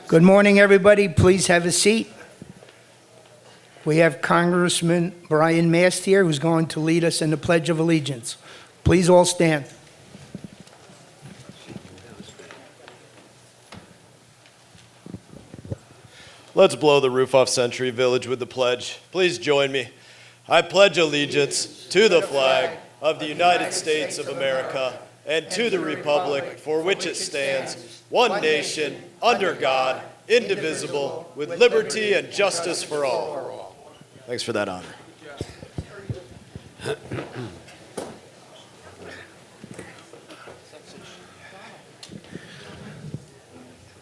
Good morning, everybody. Please have a seat. We have Congressman Brian Mast here, who's going to lead us in the Pledge of Allegiance. Please all stand. Let's blow the roof off Century Village with the pledge. Please join me. I pledge allegiance to the flag of the United States of America and to the republic for which it stands, one nation, under God, indivisible, with liberty and justice for all. Thanks for that honor.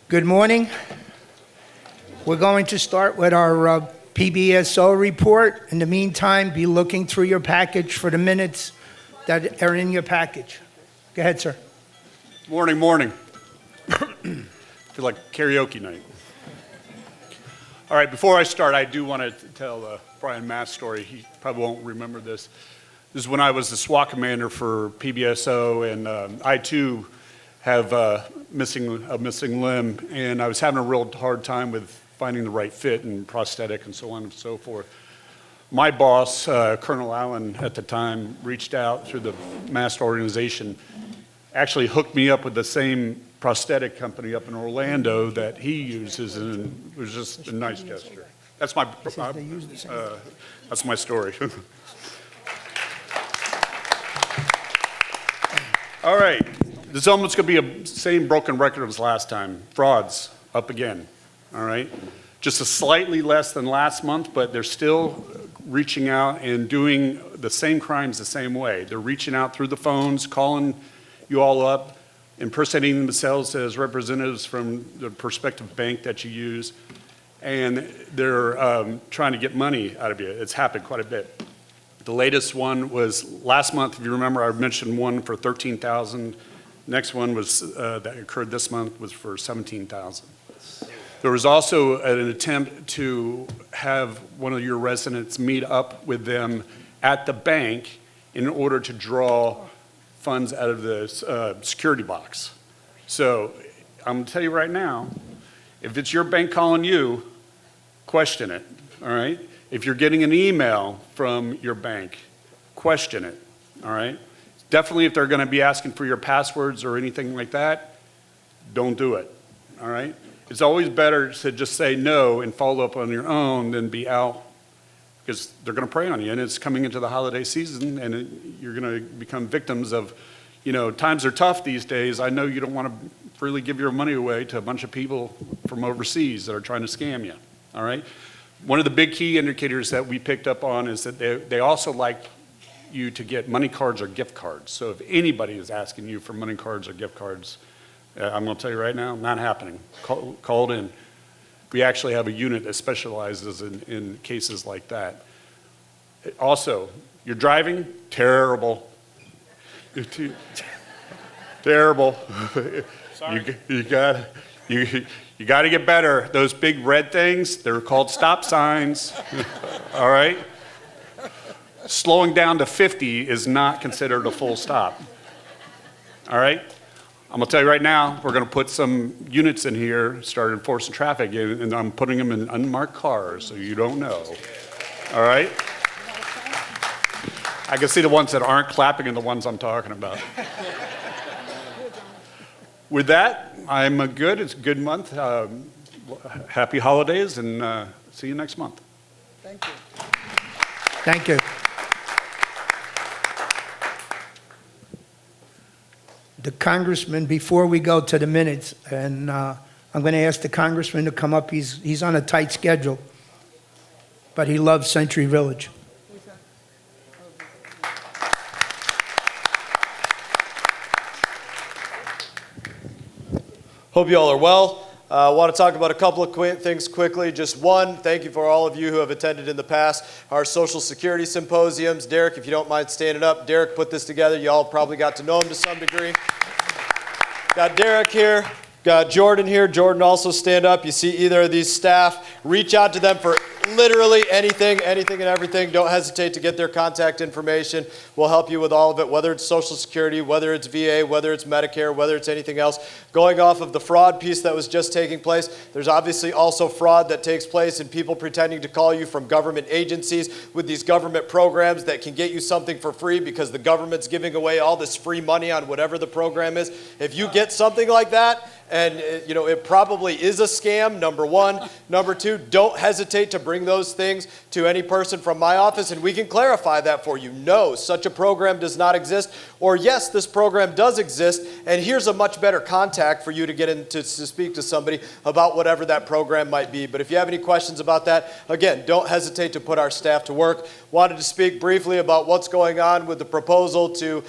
Good morning. We're going to start with our PBSO report. In the meantime, be looking through your package for the minutes that are in your package. Go ahead, sir. Morning. Feel like karaoke night. All right, before I start, I do want to tell the Brian Mast story. He probably won't remember this. This is when I was the SWAT commander for PBSO, and I too have a missing limb, and I was having a real hard time with finding the right fit and prosthetic and so on and so forth. My boss, Colonel Allen at the time, reached out through the Mast organization, actually hooked me up with the same prosthetic company up in Orlando that he uses, and it was just a nice gesture. That's my story. All right, this is almost going to be the same broken record as last time. Frauds up again. All right, just a slightly less than last month, but they're still reaching out and doing the same crimes the same way. They're reaching out through the phones, calling you all up, impersonating themselves as representatives from the prospective bank that you use, and they're trying to get money out of you. It's happened quite a bit. The latest one was last month. If you remember, I mentioned one for $13,000. Next one was that occurred this month was for $17,000. There was also an attempt to have one of your residents meet up with them at the bank in order to draw funds out of the security box. So I'm going to tell you right now, if it's your bank calling you, question it, all right? If you're getting an email from your bank, question it, all right? Definitely if they're going to be asking for your passwords or anything like that, don't do it, all right? It's always better to just say no and follow up on your own than be out, because they're going to prey on you, and it's coming into the holiday season, and you're going to become victims of, times are tough these days. I know you don't want to freely give your money away to a bunch of people from overseas that are trying to scam you, all right? One of the big key indicators that we picked up on is that they also like you to get money cards or gift cards. So if anybody is asking you for money cards or gift cards, I'm going to tell you right now, not happening. Call it in. We actually have a unit that specializes in cases like that. Also, you're driving, terrible. Terrible. Sorry. You got to get better. Those big red things, they're called stop signs. All right? Slowing down to 50 is not considered a full stop. All right? I'm going to tell you right now, we're going to put some units in here, start enforcing traffic, and I'm putting them in unmarked cars so you don't know. All right? I can see the ones that aren't clapping and the ones I'm talking about. With that, I'm good. It's a good month. Happy holidays, and see you next month. Thank you. Thank you. The congressman, before we go to the minutes, and I'm going to ask the congressman to come up. He's on a tight schedule, but he loves Century Village. Hope you all are well. I want to talk about a couple of things quickly. Just one, thank you for all of you who have attended in the past our Social Security symposiums. Derek, if you don't mind standing up. Derek put this together. You all probably got to know him to some degree. Got Derek here. Got Jordan here. Jordan, also stand up. You see either of these staff. Reach out to them for literally anything and everything. Don't hesitate to get their contact information. We'll help you with all of it, whether it's Social Security, whether it's VA, whether it's Medicare, whether it's anything else. Going off of the fraud piece that was just taking place, there's obviously also fraud that takes place in people pretending to call you from government agencies with these government programs that can get you something for free because the government's giving away all this free money on whatever the program is. If you get something like that, and it probably is a scam, number one. Number two, don't hesitate to bring those things to any person from my office, and we can clarify that for you. No, such a program does not exist. Or yes, this program does exist, and here's a much better contact for you to get in to speak to somebody about whatever that program might be. But if you have any questions about that, again, don't hesitate to put our staff to work. Wanted to speak briefly about what's going on with the proposal to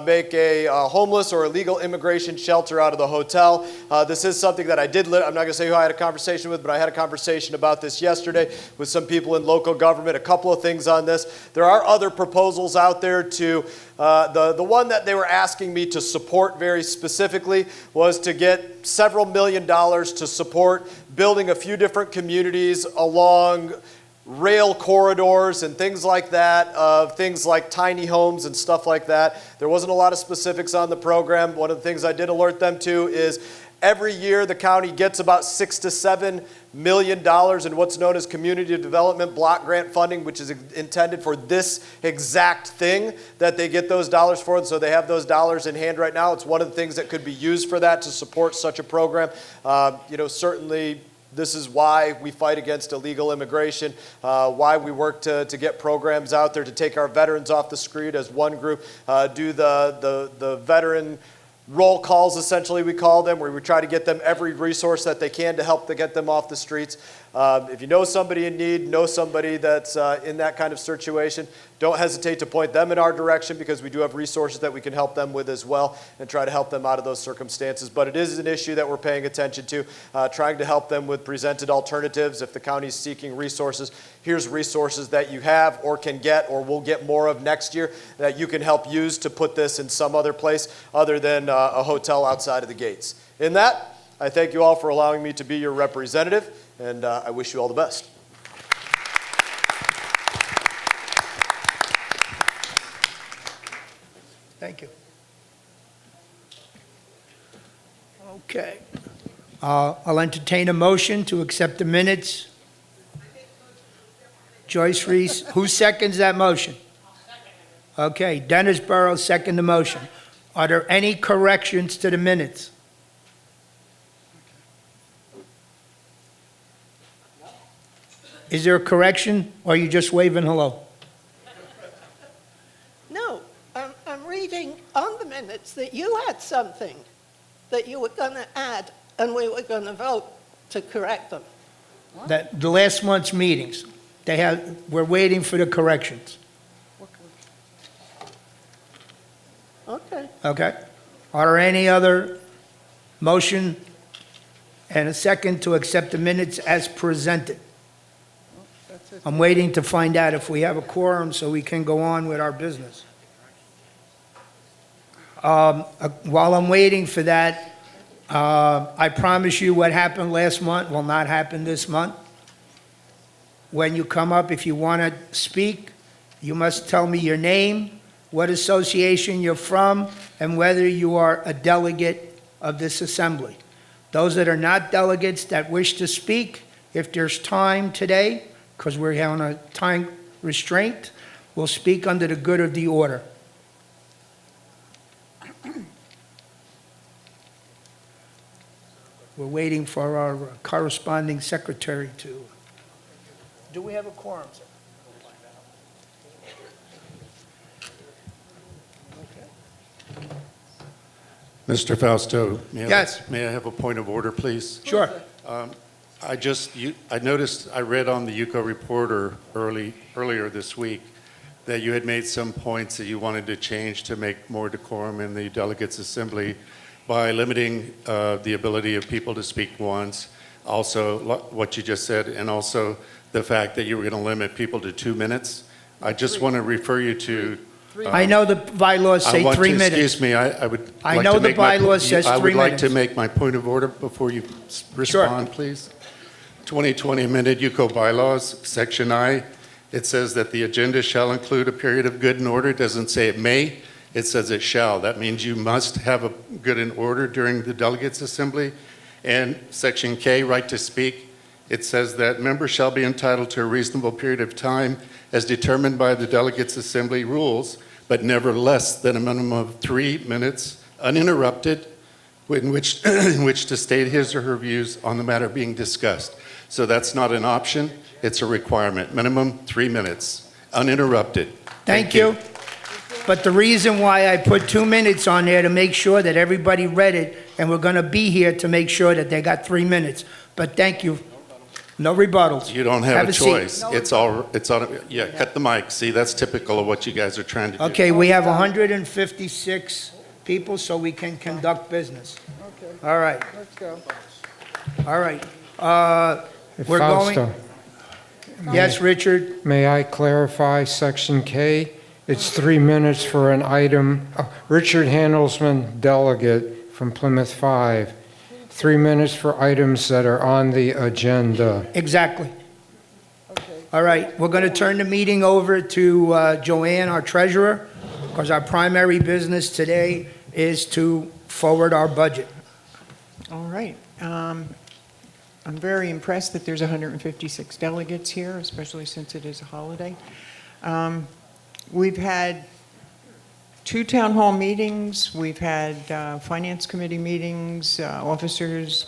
make a homeless or illegal immigration shelter out of the hotel. This is something that I did, I'm not going to say who I had a conversation with, but I had a conversation about this yesterday with some people in local government, a couple of things on this. There are other proposals out there to, the one that they were asking me to support very specifically was to get several $1 million to support building a few different communities along rail corridors and things like that, things like tiny homes and stuff like that. There wasn't a lot of specifics on the program. One of the things I did alert them to is every year the county gets about $6 to $7 million in what's known as community development block grant funding, which is intended for this exact thing that they get those dollars for. And so they have those dollars in hand right now. It's one of the things that could be used for that to support such a program. Certainly this is why we fight against illegal immigration, why we work to get programs out there to take our veterans off the street as one group, do the veteran roll calls, essentially we call them, where we try to get them every resource that they can to help to get them off the streets. If you know somebody in need, know somebody that's in that kind of situation, don't hesitate to point them in our direction because we do have resources that we can help them with as well and try to help them out of those circumstances. But it is an issue that we're paying attention to, trying to help them with presented alternatives. If the county's seeking resources, here's resources that you have or can get or will get more of next year that you can help use to put this in some other place other than a hotel outside of the gates. In that, I thank you all for allowing me to be your representative, and I wish you all the best. Thank you. Okay. I'll entertain a motion to accept the minutes. Joyce Reese, who seconds that motion? Okay, Dennis Burrows second the motion. Are there any corrections to the minutes? Is there a correction, or are you just waving hello? No, I'm reading on the minutes that you had something that you were going to add, and we were going to vote to correct them. That the last month's meetings, we're waiting for the corrections. Okay. Okay? Are there any other motion and a second to accept the minutes as presented? I'm waiting to find out if we have a quorum so we can go on with our business. While I'm waiting for that, I promise you what happened last month will not happen this month. When you come up, if you want to speak, you must tell me your name, what association you're from, and whether you are a delegate of this assembly. Those that are not delegates that wish to speak, if there's time today, because we're having a time restraint, will speak under the good of the order. We're waiting for our corresponding secretary to... Do we have a quorum, sir? Mr. Fausto, Yes. May I have a point of order, please? Sure. I noticed, I read on the UCO Reporter earlier this week that you had made some points that you wanted to change to make more decorum in the Delegates Assembly by limiting the ability of people to speak once, also what you just said, and also the fact that you were going to limit people to 2 minutes. I just want to refer you to... I know the bylaws say 3 minutes. Excuse me, I would I like know to the make my... bylaws says 3 I would like to minutes. make my point of order before you respond, please. 2020 amended UCO bylaws, Section I, it says that the agenda shall include a period of good and order. It doesn't say it may, it says it shall. That means you must have a good and order during the Delegates Assembly. And Section K, right to speak, it says that members shall be entitled to a reasonable period of time as determined by the Delegates Assembly rules, but never less than a minimum of 3 minutes uninterrupted in which to state his or her views on the matter being discussed. So that's not an option, it's a requirement. Minimum 3 minutes, uninterrupted. Thank you. But the reason why I put 2 minutes on there to make sure that everybody read it, and we're going to be here to make sure that they got 3 minutes. But thank you. No rebuttals. You don't have a seat. choice. It's on, yeah, cut the mic. See, that's typical of what you guys are trying to do. Okay, we have 156 people, so we can conduct business. Okay, All right, let's go. all right. We're going, Fausto, yes, Richard? may I clarify Section K? It's 3 minutes for an item. Richard Handelsman, delegate from Plymouth 5. 3 minutes for items that are on the agenda. Exactly. Okay. All right, we're going to turn the meeting over to Joanne, our treasurer, because our primary business today is to forward our budget. All right. I'm very impressed that there's 156 delegates here, especially since it is a holiday. We've had 2 town hall meetings. We've had finance committee meetings, officers.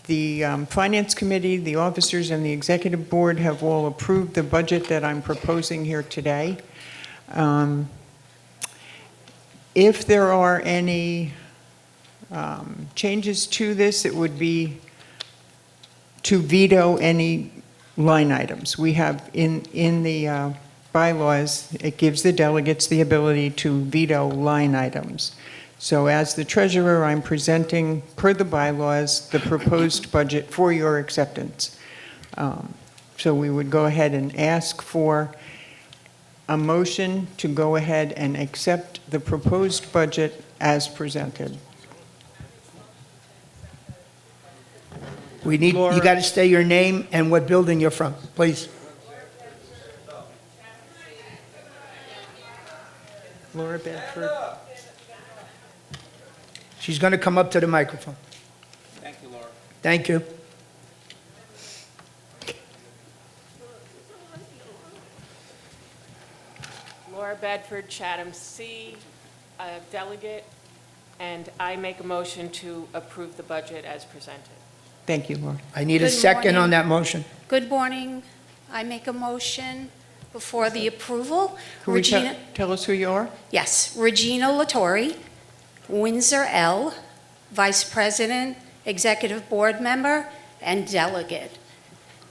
The finance committee, the officers, and the executive board have all approved the budget that I'm proposing here today. If there are any changes to this, it would be to veto any line items. We have in the bylaws, it gives the delegates the ability to veto line items. So as the treasurer, I'm presenting, per the bylaws, the proposed budget for your acceptance. So we would go ahead and ask for a motion to go ahead and accept the proposed budget as presented. We need, you got to say your name and what building you're from, please. Laura Bedford. She's going to come up to the microphone. Thank you, Laura. Thank you. Laura Bedford, Chatham C, delegate, and I make a motion to approve the budget as presented. Thank you, Laura. I need a Good second on morning. that motion. Good morning. I make a motion before the approval. Who would Regina, tell us who you are? yes, Regina Latore, Windsor L, Vice President, Executive Board Member, and Delegate.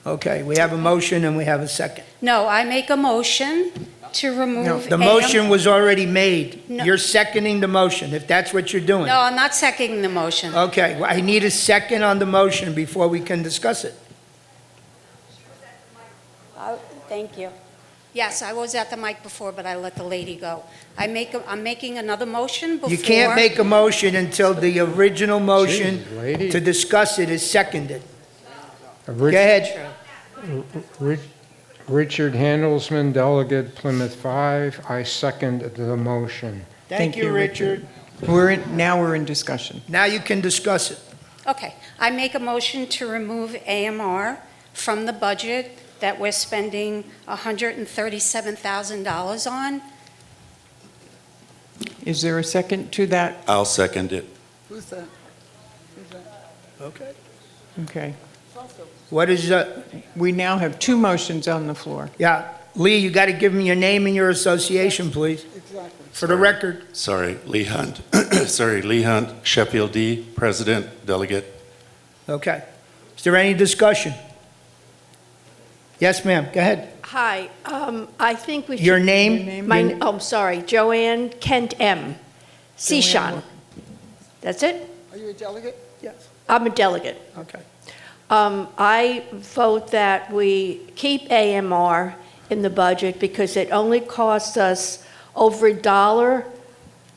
Okay, we have a motion and we have a second. No, I make a motion to remove The AM motion was already made. No. You're seconding the motion, if that's what you're doing. No, I'm not seconding the motion. Okay, well, I need a second on the motion before we can discuss it. Thank you. Yes, I was at the mic before, but I let the lady go. I'm making another motion before. You can't make a motion until the original motion Jeez, lady. to discuss it is seconded. Go Rich- ahead. Richard Handelsman, delegate Plymouth 5. I second the motion. Thank you, Richard. Now we're in discussion. Now you can discuss it. Okay, I make a motion to remove AMR from the budget that we're spending $137,000 on. Is there a second to that? I'll second it. Who's that? Who's that? Okay. Okay. What is, We now have 2 motions on the floor. yeah, Lee, you got to give me your name and your association, please, Exactly. for the record. Sorry, Lee Hunt. Sorry, Lee Hunt, Sheffield D, President, Delegate. Okay. Is there any discussion? Yes, ma'am, go ahead. Hi, I think we should... Your name? Sorry, Joanne Kent M. Sishan. That's it? Are you a delegate? Yes. I'm a delegate. Okay. I vote that we keep AMR in the budget because it only costs us over $1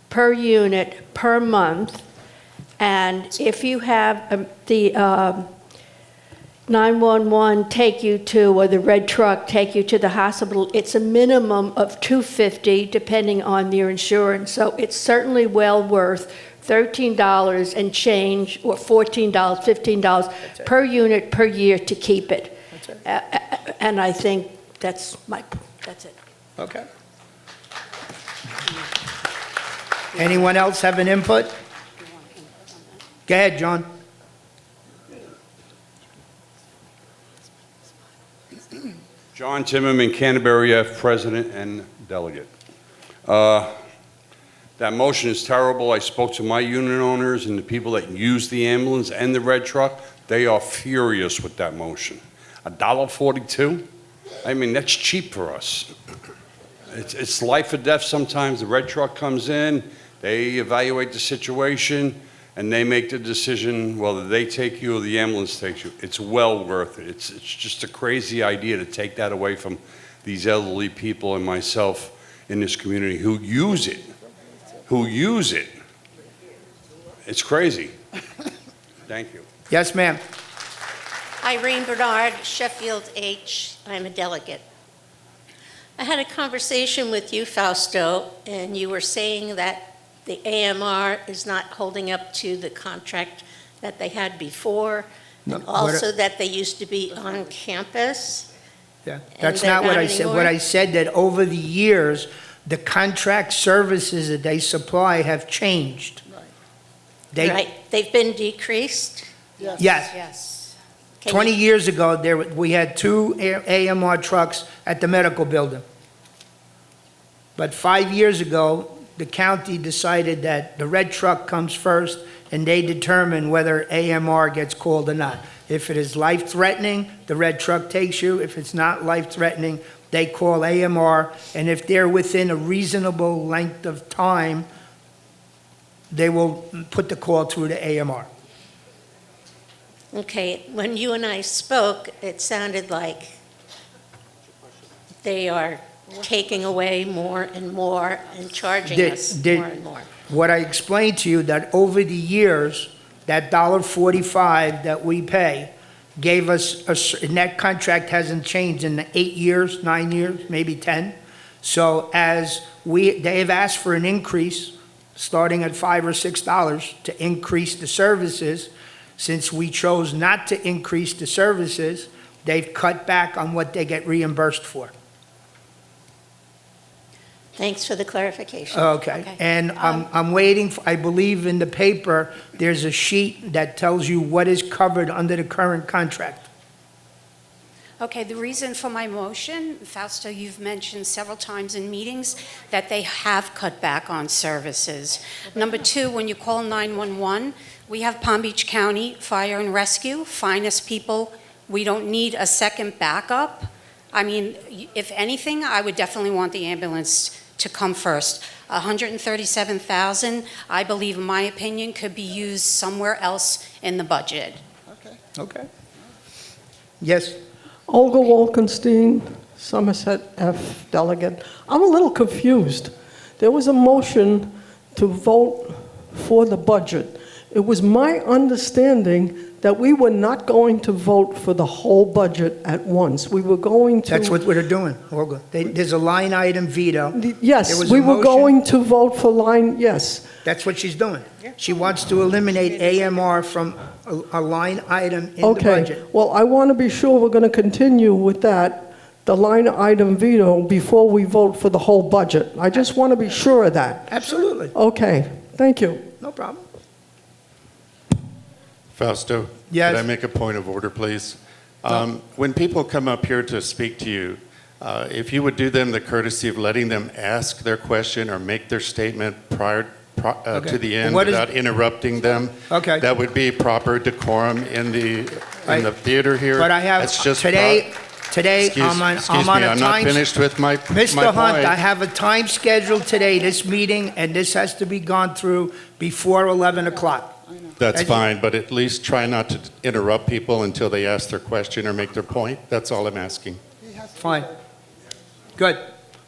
per unit per month. And if you have 911 take you to, or the red truck take you to the hospital, it's a minimum of $250 depending on your insurance. So it's certainly well worth $13 and change, or $14, $15 per unit per year to keep it. And I think that's it. Okay. Anyone else have an input? Go ahead, John. John Timmerman, Canterbury F. President and Delegate. That motion is terrible. I spoke to my unit owners and the people that use the ambulance and the red truck. They are furious with that motion. $1.42? I mean, that's cheap for us. It's life or death sometimes. The red truck comes in, they evaluate the situation, and they make the decision whether they take you or the ambulance takes you. It's well worth it. It's just a crazy idea to take that away from these elderly people and myself in this community who use it. It's crazy. Thank you. Yes, ma'am. Irene Bernard, Sheffield H. I'm a delegate. I had a conversation with you, Fausto, and you were saying that the AMR is not holding up to the contract that they had before, and also that they used to be on campus. Yeah, And that's they're not what not I said. What anymore? I said that over the years, the contract services that they supply have changed. Right, they've been decreased? Yes. Yes. Can 20 you- years ago, we had 2 AMR trucks at the medical building. But 5 years ago, the county decided that the red truck comes first, and they determine whether AMR gets called or not. If it is life-threatening, the red truck takes you. If it's not life-threatening, they call AMR, and if they're within a reasonable length of time, they will put the call through to AMR. Okay, when you and I spoke, it sounded like they are taking away more and more and charging us more and more. What I explained to you, that over the years, that $1.45 that we pay gave us, and that contract hasn't changed in the 8 years, 9 years, maybe 10. So they have asked for an increase, starting at $5 or $6 to increase the services. Since we chose not to increase the services, they've cut back on what they get reimbursed for. Thanks for the clarification. Okay, and I'm waiting, I believe in the paper, there's a sheet that tells you what is covered under the current contract. Okay, the reason for my motion, Fausto, you've mentioned several times in meetings that they have cut back on services. Number 2, when you call 911, we have Palm Beach County Fire and Rescue, finest people. We don't need a second backup. I mean, if anything, I would definitely want the ambulance to come first. $137,000, I believe, in my opinion, could be used somewhere else in the budget. Okay. Yes? Olga Wolkenstein, Somerset F. Delegate. I'm a little confused. There was a motion to vote for the budget. It was my understanding that we were not going to vote for the whole budget at once. We were going to... That's what we're doing, Olga. There's a line item veto. There Yes, was a we were motion. going to vote for line, yes. That's what she's doing. She wants to eliminate AMR from a line item in the Okay, budget. well, I want to be sure we're going to continue with that, the line item veto, before we vote for the whole budget. I just want to be sure of that. Absolutely. Okay, thank you. No problem. Fausto? Yes. Could I make a point of order, please? When people come up here to speak to you, if you would do them the courtesy of letting them ask their question or make their statement prior to the end What is- without interrupting them, Okay. that would be proper decorum in the theater here. But I have, That's just today, Excuse I'm on me, a I'm not time... finished with my Mr. my Hunt, point. I have a time schedule today, this meeting, and this has to be gone through before 11 o'clock. That's fine, but at least try not to interrupt people until they ask their question or make their point. That's all I'm asking. Fine. Good.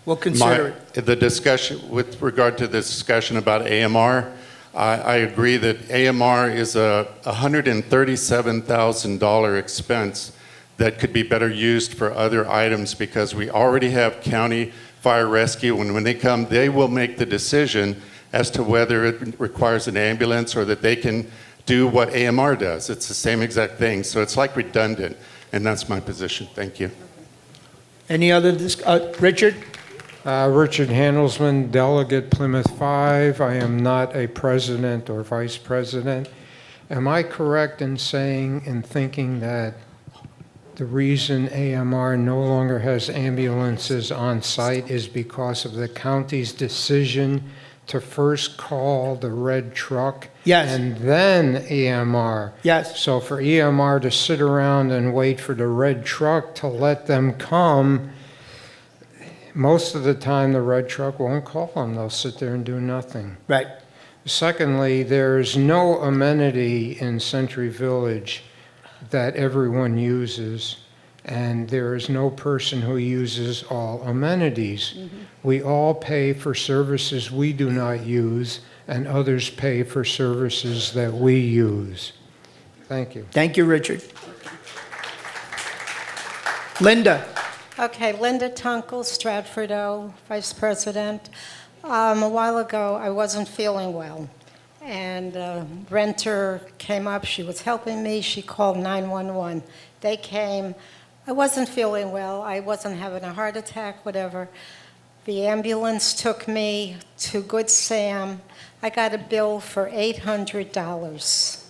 We'll consider it. The discussion, with regard to this discussion about AMR, I agree that AMR is a $137,000 expense that could be better used for other items because we already have county fire rescue. When they come, they will make the decision as to whether it requires an ambulance or that they can do what AMR does. It's the same exact thing. So it's like redundant, and that's my position. Thank you. Any other, Richard? Richard Handelsman, Delegate Plymouth 5. I am not a president or vice president. Am I correct in saying and thinking that the reason AMR no longer has ambulances on site is because of the county's decision to first call the red truck? Yes. And then EMR? Yes. So for EMR to sit around and wait for the red truck to let them come, most of the time the red truck won't call them. They'll sit there and do nothing. Right. Secondly, there's no amenity in Century Village that everyone uses, and there is no person who uses all amenities. We all pay for services we do not use, and others pay for services that we use. Thank you. Thank you, Richard. Linda? Okay, Linda Tunkel, Stratford O, Vice President. A while ago, I wasn't feeling well, and a renter came up. She was helping me. She called 911. They came. I wasn't feeling well. I wasn't having a heart attack, whatever. The ambulance took me to Good Sam. I got a bill for $800,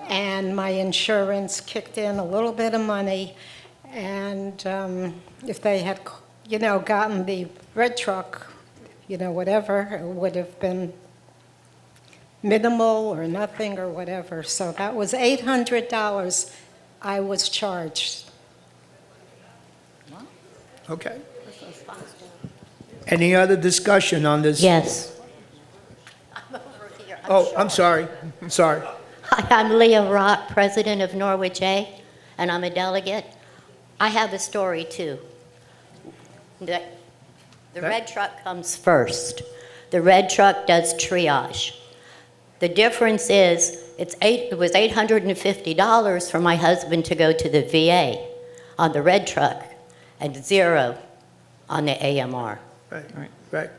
and my insurance kicked in a little bit of money. And if they had, gotten the red truck, whatever, it would have been minimal or nothing or whatever. So that was $800 I was charged. Okay. Any other discussion on this? Yes. Oh, I'm sorry. I'm sorry. Hi, I'm Leah Rock, President of Norwich A, and I'm a delegate. I have a story, too. The red truck comes first. The red truck does triage. The difference is it was $850 for my husband to go to the VA on the red truck and $0 on the AMR. Right.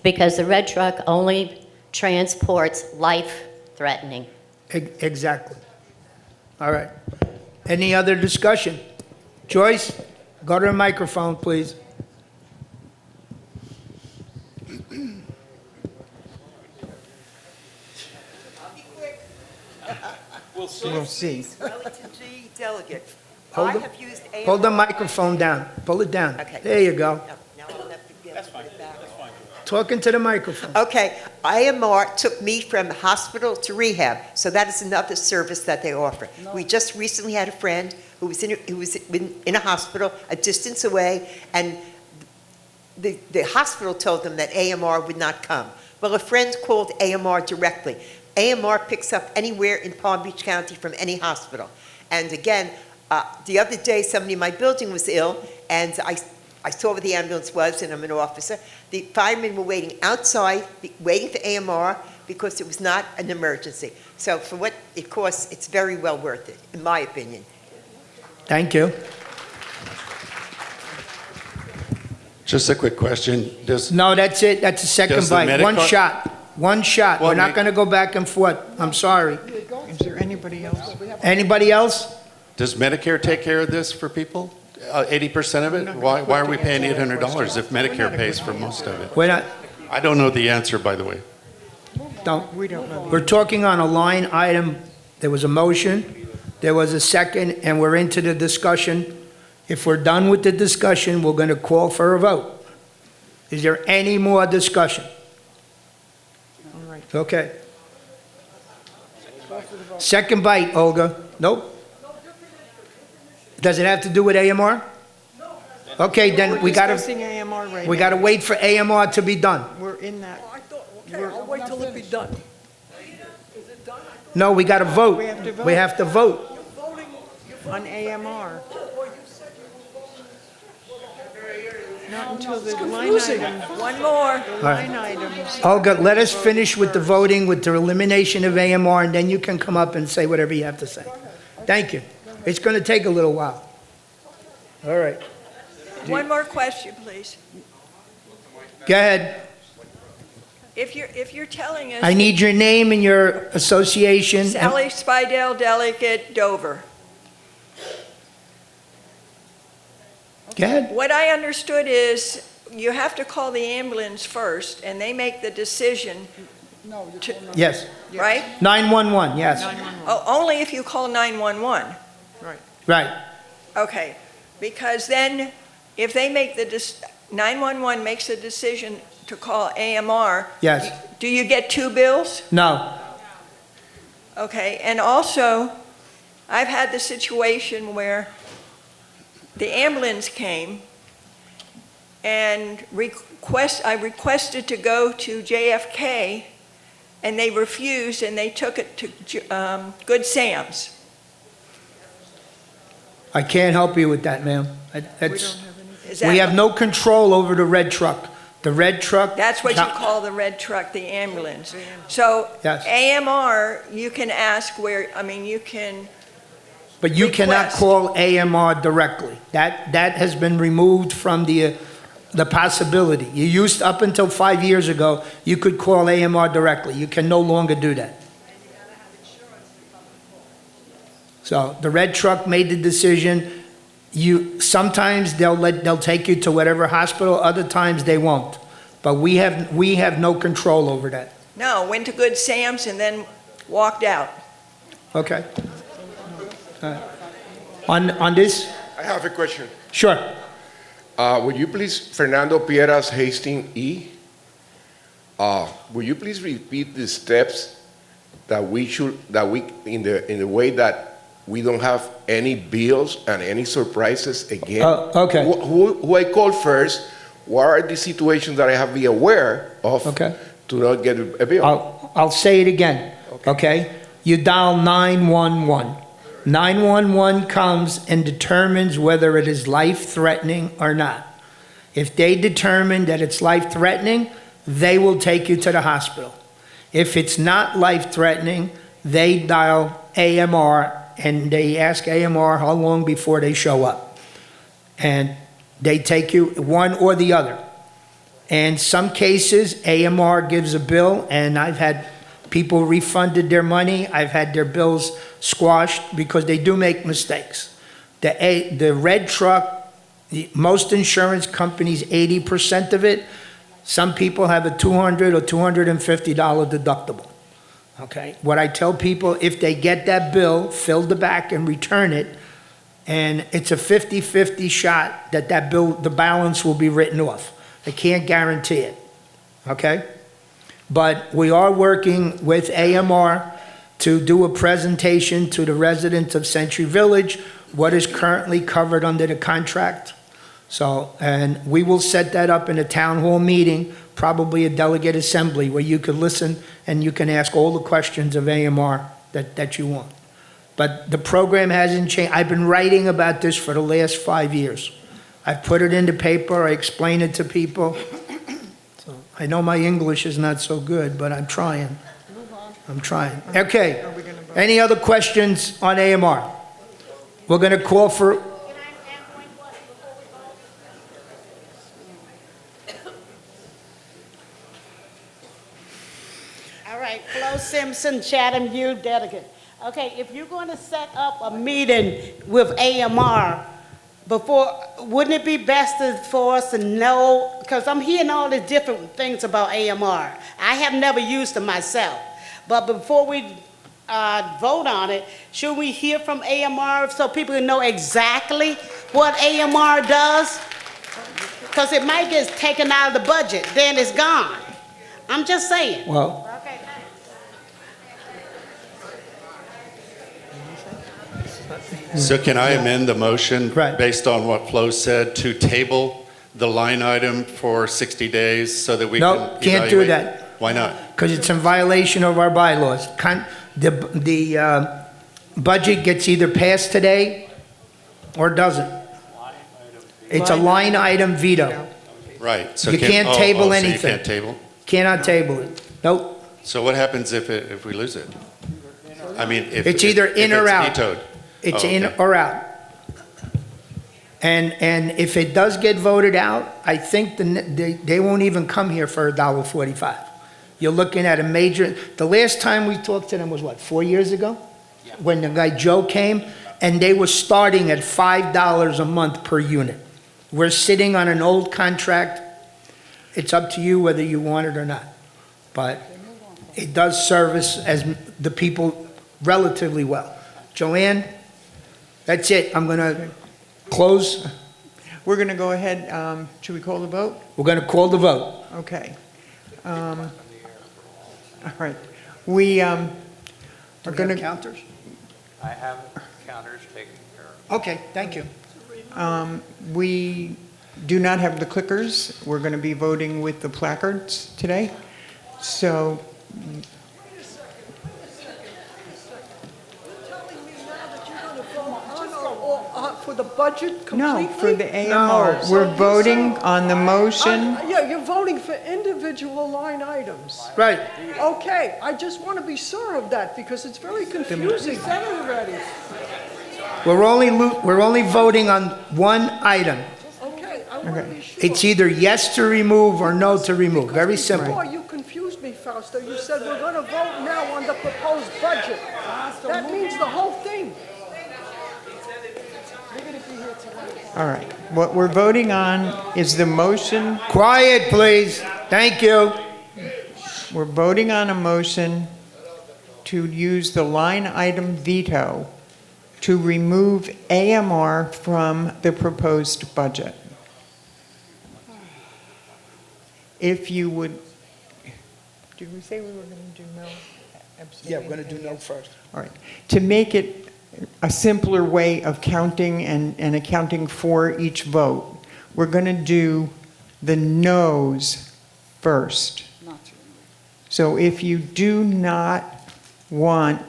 Because the red truck only transports life-threatening. Exactly. All right. Any other discussion? Joyce, go to the microphone, please. We'll see. Wellington G. Delegate. Hold the microphone down. Pull it down. Okay. There you go. Now I'll have to get it back. Talking to the microphone. Okay, IMR took me from hospital to rehab, so that is another service that they offer. We just recently had a friend who was in a hospital a distance away, and the hospital told them that AMR would not come. Well, a friend called AMR directly. AMR picks up anywhere in Palm Beach County from any hospital. And again, the other day somebody in my building was ill, and I saw where the ambulance was, and I'm an officer. The firemen were waiting outside, waiting for AMR, because it was not an emergency. So for what it costs, it's very well worth it, in my opinion. Thank you. Just a quick question. No, that's it. That's a second bite. One shot. One shot. We're not going to go back and forth. I'm sorry. Is there anybody else? Anybody else? Does Medicare take care of this for people? 80% of it? Why are we paying $800 if Medicare pays for most of it? We're not. I don't know the answer, by the way. We don't know. We're talking on a line item. There was a motion. There was a second, and we're into the discussion. If we're done with the discussion, we're going to call for a vote. Is there any more discussion? All right. Okay. Second bite, Olga. Nope. Does it have to do with AMR? No. Okay, then we got discussing AMR right we now. got to wait for AMR to be done. We're in that. I'll wait till it be done. No, we got to vote. We have to vote. We have to vote. On AMR. Not until the line item. One more. Line items. Olga, let us finish with the voting, with the elimination of AMR, and then you can come up and say whatever you have to say. Thank you. It's going to take a little while. All right. One more question, please. Go ahead. If you're telling us. I need your name and your association. Sally Spidell, Delegate, Dover. Go ahead. What I understood is you have to call the ambulance first, and they make the decision. Yes. Right? 911, yes. Oh, only if you call 911. Right. Okay, because then if they make 911 makes a decision to call AMR. Yes. Do you get two bills? No. Okay, and also, I've had the situation where the ambulance came and I requested to go to JFK, and they refused, and they took it to Good Sam's. I can't help you with that, ma'am. Is that- We have no control over the red truck. The red truck. That's what you call the red truck, the ambulance. So Yes. AMR, you can ask where, you can. But you cannot call AMR directly. That has been removed from the possibility. You used, up until 5 years ago, you could call AMR directly. You can no longer do that. So the red truck made the decision. Sometimes they'll take you to whatever hospital, other times they won't. But we have no control over that. No, went to Good Sam's and then walked out. Okay. On this? I have a question. Sure. Would you please, Fernando Pieras Hastings E. Would you please repeat the steps that we in the way that we don't have any bills and any surprises again? Okay. Who I call first? What are the situations that I have to be aware of to not get a bill? I'll say it again. Okay. You dial 911. 911 comes and determines whether it is life-threatening or not. If they determine that it's life-threatening, they will take you to the hospital. If it's not life-threatening, they dial AMR and they ask AMR how long before they show up. And they take you one or the other. And some cases, AMR gives a bill, and I've had people refunded their money. I've had their bills squashed because they do make mistakes. The red truck, most insurance companies, 80% of it, some people have a $200 or $250 deductible. Okay, what I tell people, if they get that bill, fill the back and return it, and it's a 50-50 shot that bill, the balance will be written off. I can't guarantee it, okay? But we are working with AMR to do a presentation to the residents of Century Village, what is currently covered under the contract. So, and we will set that up in a town hall meeting, probably a delegate assembly, where you could listen and you can ask all the questions of AMR that you want. But the program hasn't changed. I've been writing about this for the last 5 years. I put it in the paper, I explain it to people. So I know my English is not so good, but I'm trying. I'm trying. Okay, any other questions on AMR? We're going to call for... All right, Flo Simpson, Chatham U Delegate. Okay, if you're going to set up a meeting with AMR, wouldn't it be best for us to know, because I'm hearing all these different things about AMR. I have never used them myself, but before we vote on it, should we hear from AMR so people can know exactly what AMR does? Because it might get taken out of the budget, then it's gone. I'm just saying. Well, so can I amend the motion based on what Flo said to table the line item for 60 days so that we can evaluate? No, can't do that. Why not? Because it's in violation of our bylaws. The budget gets either passed today or doesn't. It's a line item veto. Right. So You can't oh, table so anything. you can't table? Cannot table it. Nope. So what happens if we lose it? I mean, if It's either in or it's out. vetoed? It's Oh, in okay. or out. And if it does get voted out, I think they won't even come here for $1.45. You're looking at a major, the last time we talked to them was what, 4 years ago? When the guy Joe came, and they were starting at $5 a month per unit. We're sitting on an old contract. It's up to you whether you want it or not. But it does service as the people relatively well. Joanne, that's it. I'm going to close. We're going to go ahead, should we call the vote? We're going to call the vote. Okay. All right. We are going to... counters? I have counters taken care of. Okay, thank you. We do not have the clickers. We're going to be voting with the placards today. So For the budget completely? no, for the AMR. We're voting on the motion. Yeah, you're voting for individual line items. Right. Okay, I just want to be sure of that because it's very confusing. You said it already. We're only voting on one item. Okay, I want to be sure. It's either yes to remove or no to remove. Very simple. Before you confused me, Fausto. You said we're going to vote now on the proposed budget. That means the whole thing. All right. What we're voting on is the motion. Quiet, please. Thank you. We're voting on a motion to use the line item veto to remove AMR from the proposed budget. If you would, did we say we were going to do no? Yeah, we're going to do no first. All right. To make it a simpler way of counting and accounting for each vote, we're going to do the noes first. So if you do not want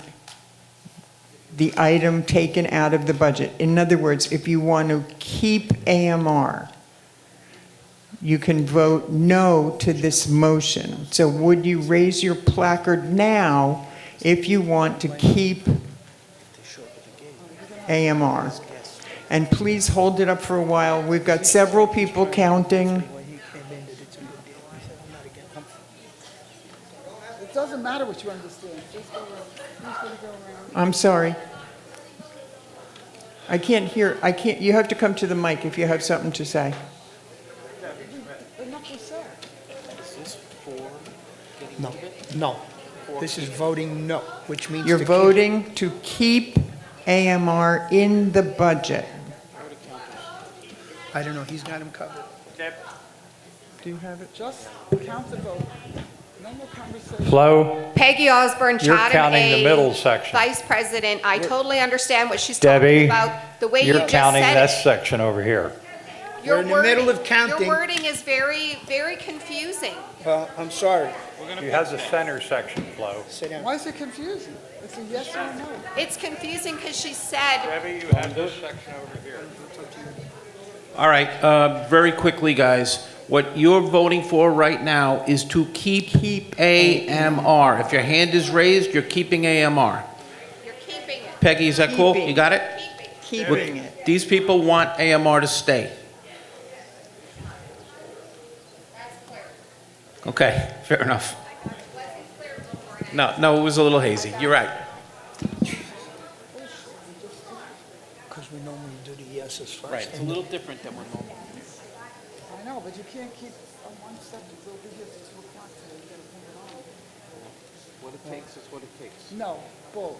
the item taken out of the budget, in other words, if you want to keep AMR, you can vote no to this motion. So would you raise your placard now if you want to keep AMR? And please hold it up for a while. We've got several people counting. It doesn't matter what you understand. Just go around. Who's going to go around? I'm sorry. I can't hear. You have to come to the mic if you have something to say. No, no. This is voting no, which means You're to keep- voting to keep AMR in the budget. I don't know, he's got him covered. Do you have it? Just count the vote. No more conversation. Flo, Peggy Osborne, you're Chatham counting the A, middle section. Vice President. I totally understand what she's Debbie, talking about. The way you you're just counting said this it. section over here. Your We're in the middle of wording- counting. Your wording is very, very confusing. I'm sorry. He has a center section, Flo. Sit down. Why is it confusing? It's a yes or a no. It's confusing because she said, Debbie, you have this section over here. All right, very quickly, guys. What you're voting for right now is to keep AMR. If your hand is raised, you're keeping AMR. you're keeping it. Peggy, is that cool? You got it? Keeping it. These people want AMR to stay. Okay, fair enough. No, it was a little hazy. You're right. Because we normally do the yeses first. Right, it's a little different than we're normal. I know, but you can't keep on one subject over here to 2 o'clock today. You gotta move it on. What it takes is what it takes. No, bull.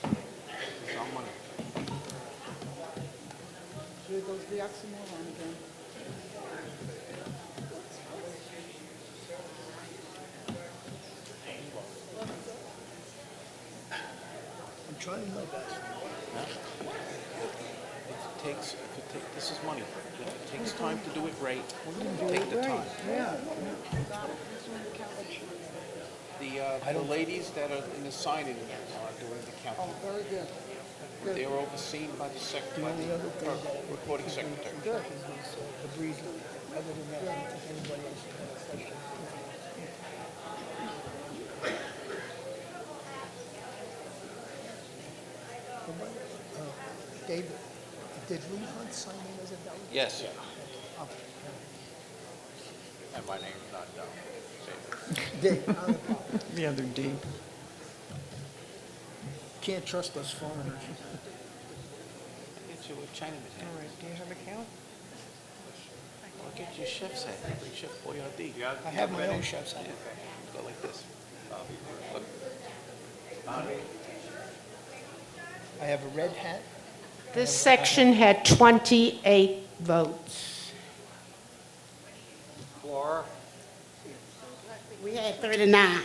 It's our money. Here goes the oxymoron again. I'm trying my best. This is money. If it takes time to do it right, take the time. Yeah. The ladies that are in the signing are doing the Oh, counting. very good. They are overseen by the recording secretary. Good. Other than that, I don't think anybody else has got a question. David, did Lee Hunt sign in as a delegate? Yes. Oh, And my name's not down. Dave, not a problem. The other D. Can't trust us foreigners. Get you a Chinaman hat. All right, do you have a count? Or get your chef's hat. Bring Chef Boyardee. I have my own chef's hat. Go like this. Look. I have a red hat. This section had 28 votes. Laura. We had 39.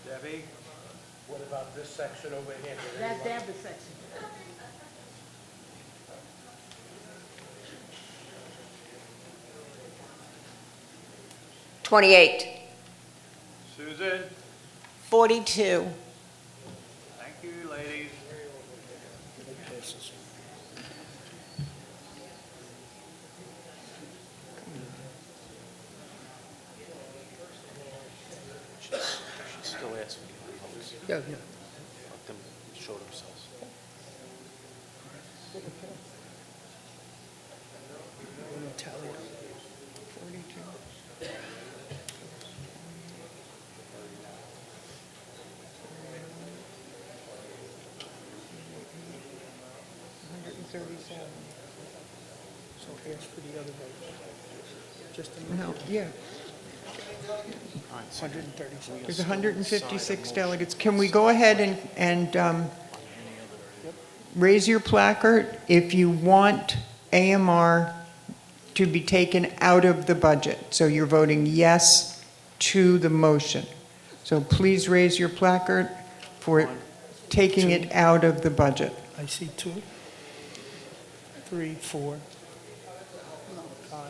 Debbie. What about this section over here? That's Deborah's section. Susan. 42. Thank you, ladies. She still asks for the votes. Yeah. Let them show themselves. Tally. 42. So ask for the other votes. Just a minute. No, yeah, 137. there's 156 delegates. Can we go ahead and raise your placard if you want AMR to be taken out of the budget? So you're voting yes to the motion. So please raise your placard for taking it out of the budget. I see 2, 3, 4, 5.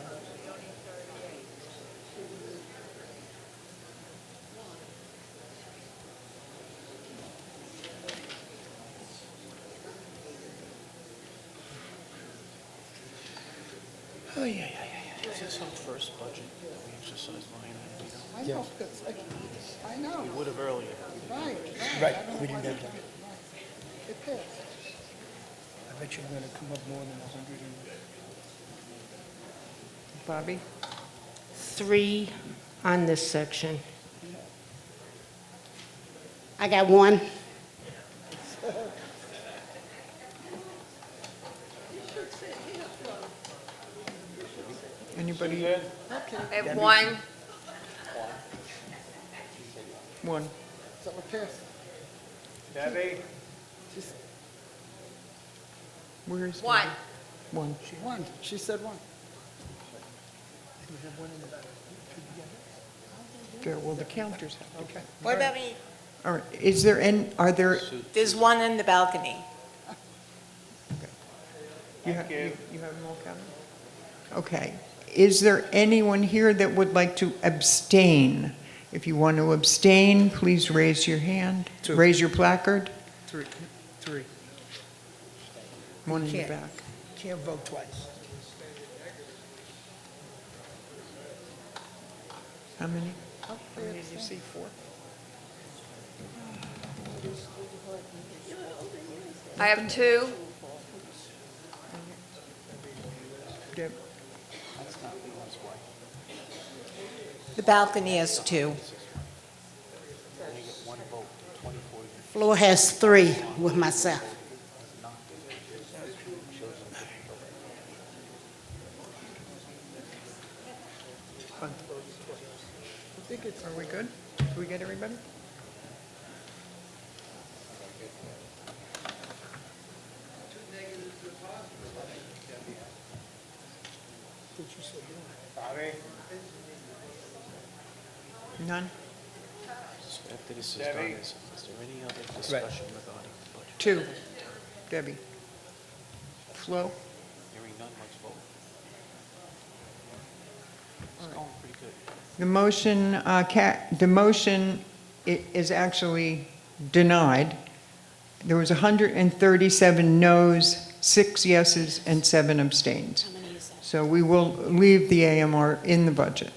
Oh, yeah. Is this our first budget that we exercise line item? I know, I know. We would have earlier. Right, we didn't have that. It passed. I bet you're gonna come up more than 100. Bobby? 3 on this section. I got 1. Anybody? I have 1. 1. So it passed. Debbie. Where is 1. Debbie? 1. One, she said 1. You have 1 in the back. There, well, the counters have. Okay. What about me? All right, is there any, are there, There's 1 in the balcony. you have them all counted? Okay. Is there anyone here that would like to abstain? If you want to abstain, please raise your hand. 2. Raise your placard. 3. 1 in the Can't. back. Can't vote twice. How many? How many did you see? 4? I have 2. Deb? The balcony has 2. Floor has 3 with myself. Are we good? Did we get everybody? None? So after this is done, is there any other discussion regarding the budget? 2. Debbie? Flo? Hearing none, let's vote. It's going pretty good. The motion is actually denied. There was 137 noes, 6 yeses, and 7 abstains. So we will leave the AMR in the budget.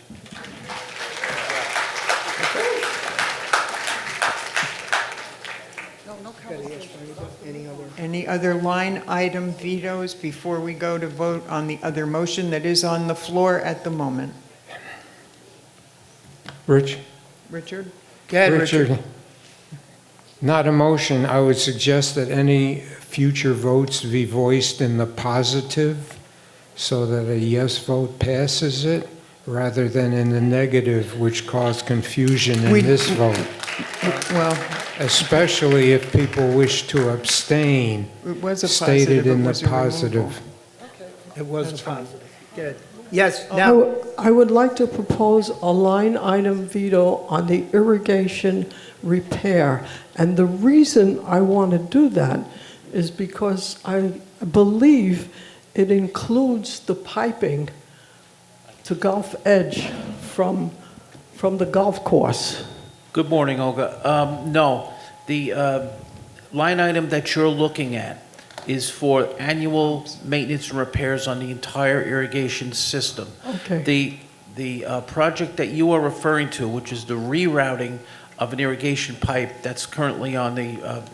Any other line item vetoes before we go to vote on the other motion that is on the floor at the moment? Rich? Richard? Go ahead, Richard. Not a motion. I would suggest that any future votes be voiced in the positive so that a yes vote passes it rather than in the negative, which caused confusion in this vote. Well, especially if people wish to abstain, it was a stated positive, in it the was a removal. positive. It was positive. Good. Yes, I now, would- I would like to propose a line item veto on the irrigation repair. And the reason I want to do that is because I believe it includes the piping to Gulf Edge from the golf course. Good morning, Olga. No, the line item that you're looking at is for annual maintenance and repairs on the entire irrigation system. Okay. The project that you are referring to, which is the rerouting of an irrigation pipe that's currently on the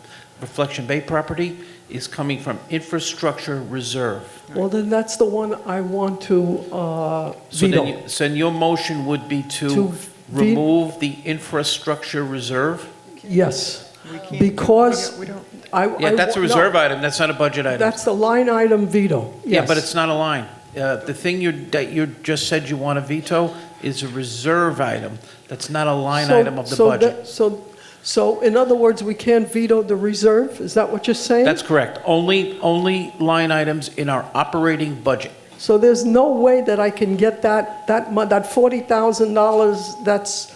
Reflection Bay property, is coming from infrastructure reserve. Well, then that's the one I want to veto. So then your motion would be to remove the infrastructure reserve? Yes, because Yeah, that's a reserve item, that's not a budget item. That's the line item veto, yes. Yeah, but it's not a line. The thing that you just said you want to veto is a reserve item. That's not a line item of the budget. So in other words, we can't veto the reserve? Is that what you're saying? That's correct. Only line items in our operating budget. So there's no way that I can get that $40,000 that's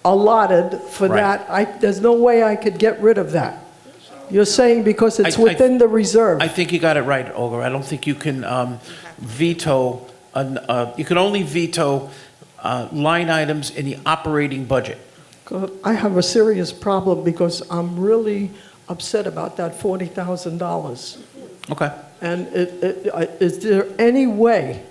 allotted for Right. that. There's no way I could get rid of that. You're saying because it's I- within the reserve. I think you got it right, Olga. I don't think you can veto, you can only veto line items in the operating budget. I have a serious problem because I'm really upset about that $40,000. Okay. And is there any way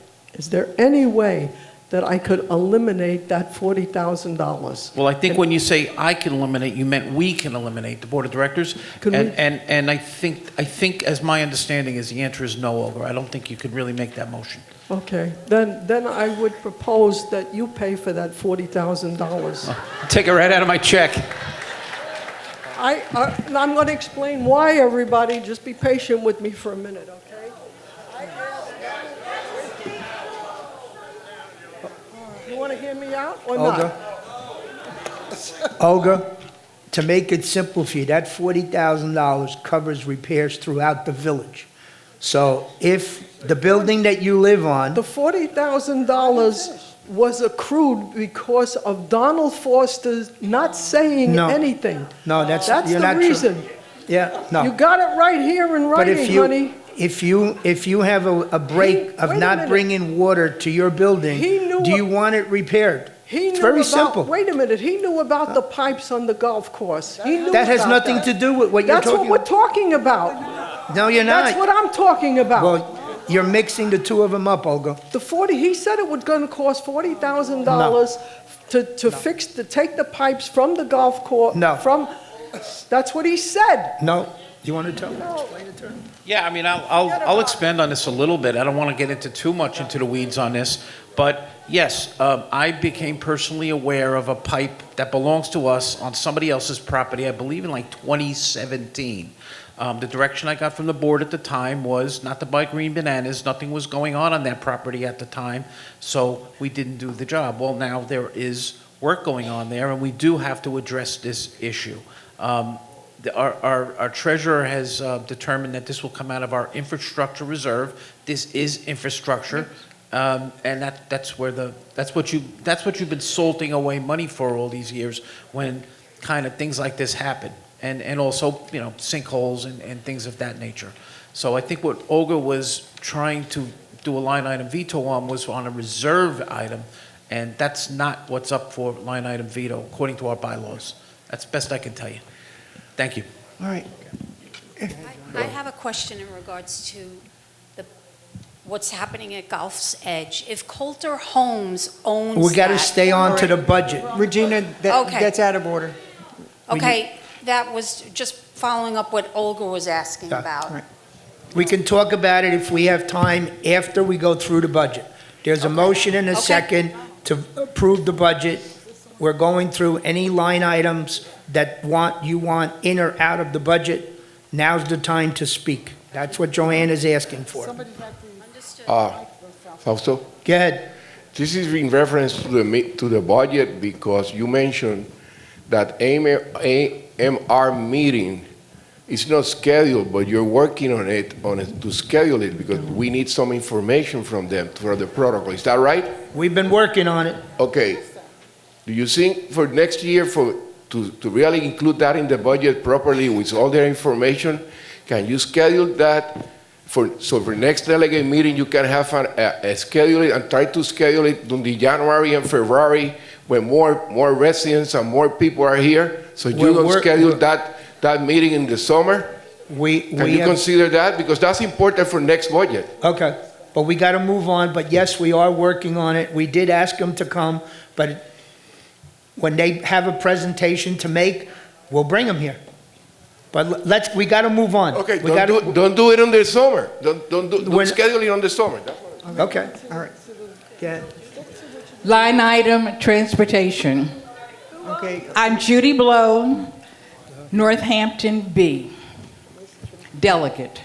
that I could eliminate that $40,000? Well, I think when you say I can eliminate, you meant we can eliminate, the board of directors. And I think, as my understanding is, the answer is no, Olga. I don't think you could really make that motion. Okay, then I would propose that you pay for that $40,000. Take it right out of my check. And I'm going to explain why, everybody. Just be patient with me for a minute, okay? You want to hear me out or not? Olga, to make it simple for you, that $40,000 covers repairs throughout the village. So if the building that you live on... The $40,000 was accrued because of Donald Foster not saying anything. No, that's you're the not reason. True. Yeah, no. You got it right here in writing, honey. If you have a break of not bringing water to your building, do you want it repaired? It's very simple. Wait a minute. He knew about the pipes on the golf course. He knew that has about nothing to do with what you're talking about. That's what we're talking about. No, you're not. That's what I'm talking about. Well, you're mixing the two of them up, Olga. He said it was going to cost $40,000 to take the pipes from the golf course. No. That's what he said. No. You want to explain it to him? Yeah, I mean, I'll expand on this a little bit. I don't want to get into too much into the weeds on this, but yes, I became personally aware of a pipe that belongs to us on somebody else's property, I believe in like 2017. The direction I got from the board at the time was not to buy green bananas. Nothing was going on that property at the time, so we didn't do the job. Well, now there is work going on there, and we do have to address this issue. Our treasurer has determined that this will come out of our infrastructure reserve. This is infrastructure, and that's what you've been salting away money for all these years when kind of things like this happen, and also sinkholes and things of that nature. So I think what Olga was trying to do a line item veto on was on a reserve item, and that's not what's up for line item veto according to our bylaws. That's best I can tell you. Thank you. All right. I have a question in regards to the what's happening at Gulf's Edge. If Coulter Homes owns We got to that- stay on to the budget. Regina, Okay. that's out of order. Okay, that was just following up what Olga was asking Yeah. about. We can talk about it if we have time after we go through the budget. There's a motion and a Okay. second to approve the budget. We're going through any line items that you want in or out of the budget. Now's the time to speak. That's what Joanne is asking for. Fausto? Go ahead. This is in reference to the budget because you mentioned that AMR meeting is not scheduled, but you're working on it to schedule it because we need some information from them for the protocol. Is that right? We've been working on it. Okay. Do you think for next year to really include that in the budget properly with all their information, can you schedule that for next delegate meeting you can have a schedule it and try to schedule it in the January and February when more residents and more people are here? So you don't schedule that meeting in the summer? Can you consider that? Because that's important for next budget. Okay, but we got to move on. But yes, we are working on it. We did ask them to come, but when they have a presentation to make, we'll bring them here. But we got to move on. Okay, don't do it in the summer. Don't schedule it on the summer. Okay. All right. Yeah. Line item, transportation. Okay. I'm Judy Blow, Northampton B, delegate.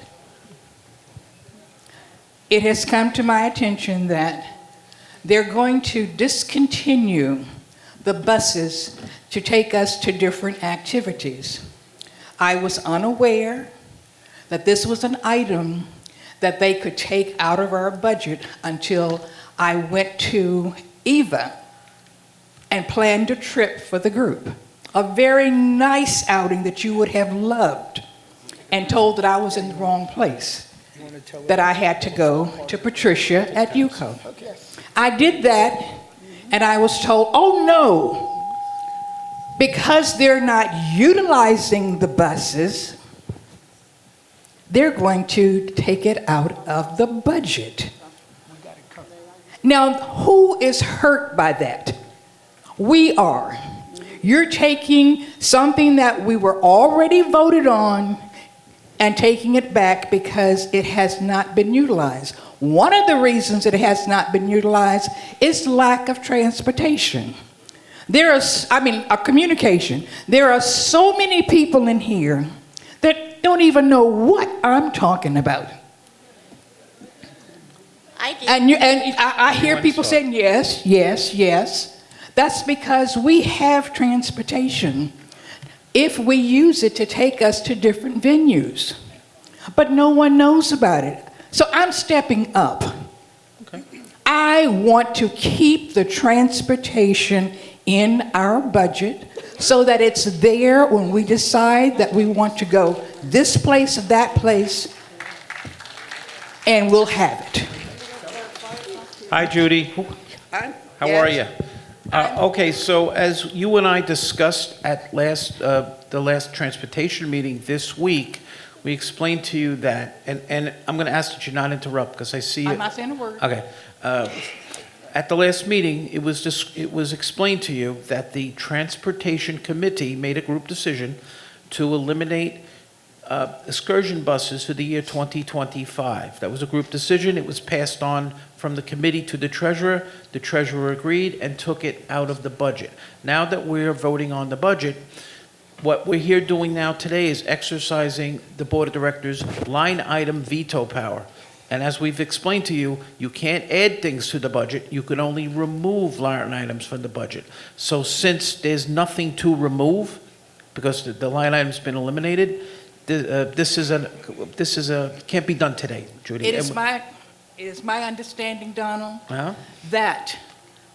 It has come to my attention that they're going to discontinue the buses to take us to different activities. I was unaware that this was an item that they could take out of our budget until I went to Eva and planned a trip for the group. A very nice outing that you would have loved, and told that I was in the wrong place, that I had to go to Patricia at UCO. I did that, and I was told, oh no, because they're not utilizing the buses, they're going to take it out of the budget. Now, who is hurt by that? We are. You're taking something that we were already voted on and taking it back because it has not been utilized. One of the reasons it has not been utilized is lack of transportation. Communication. There are so many people in here that don't even know what I'm talking about. I hear people saying yes, yes, yes. That's because we have transportation if we use it to take us to different venues. But no one knows about it. So I'm stepping up. Okay. I want to keep the transportation in our budget so that it's there when we decide that we want to go this place or that place, and we'll have it. Hi, Judy. How are you? Okay, so as you and I discussed at the last transportation meeting this week, we explained to you that, and I'm going to ask that you not interrupt because I see I'm not saying a word. Okay. At the last meeting, it was explained to you that the Transportation Committee made a group decision to eliminate excursion buses for the year 2025. That was a group decision. It was passed on from the committee to the treasurer. The treasurer agreed and took it out of the budget. Now that we're voting on the budget, what we're here doing now today is exercising the board of directors' line item veto power. And as we've explained to you, you can't add things to the budget. You can only remove line items from the budget. So since there's nothing to remove, because the line item's been eliminated, this can't be done today, Judy. It is my understanding, Donald, Uh-huh. that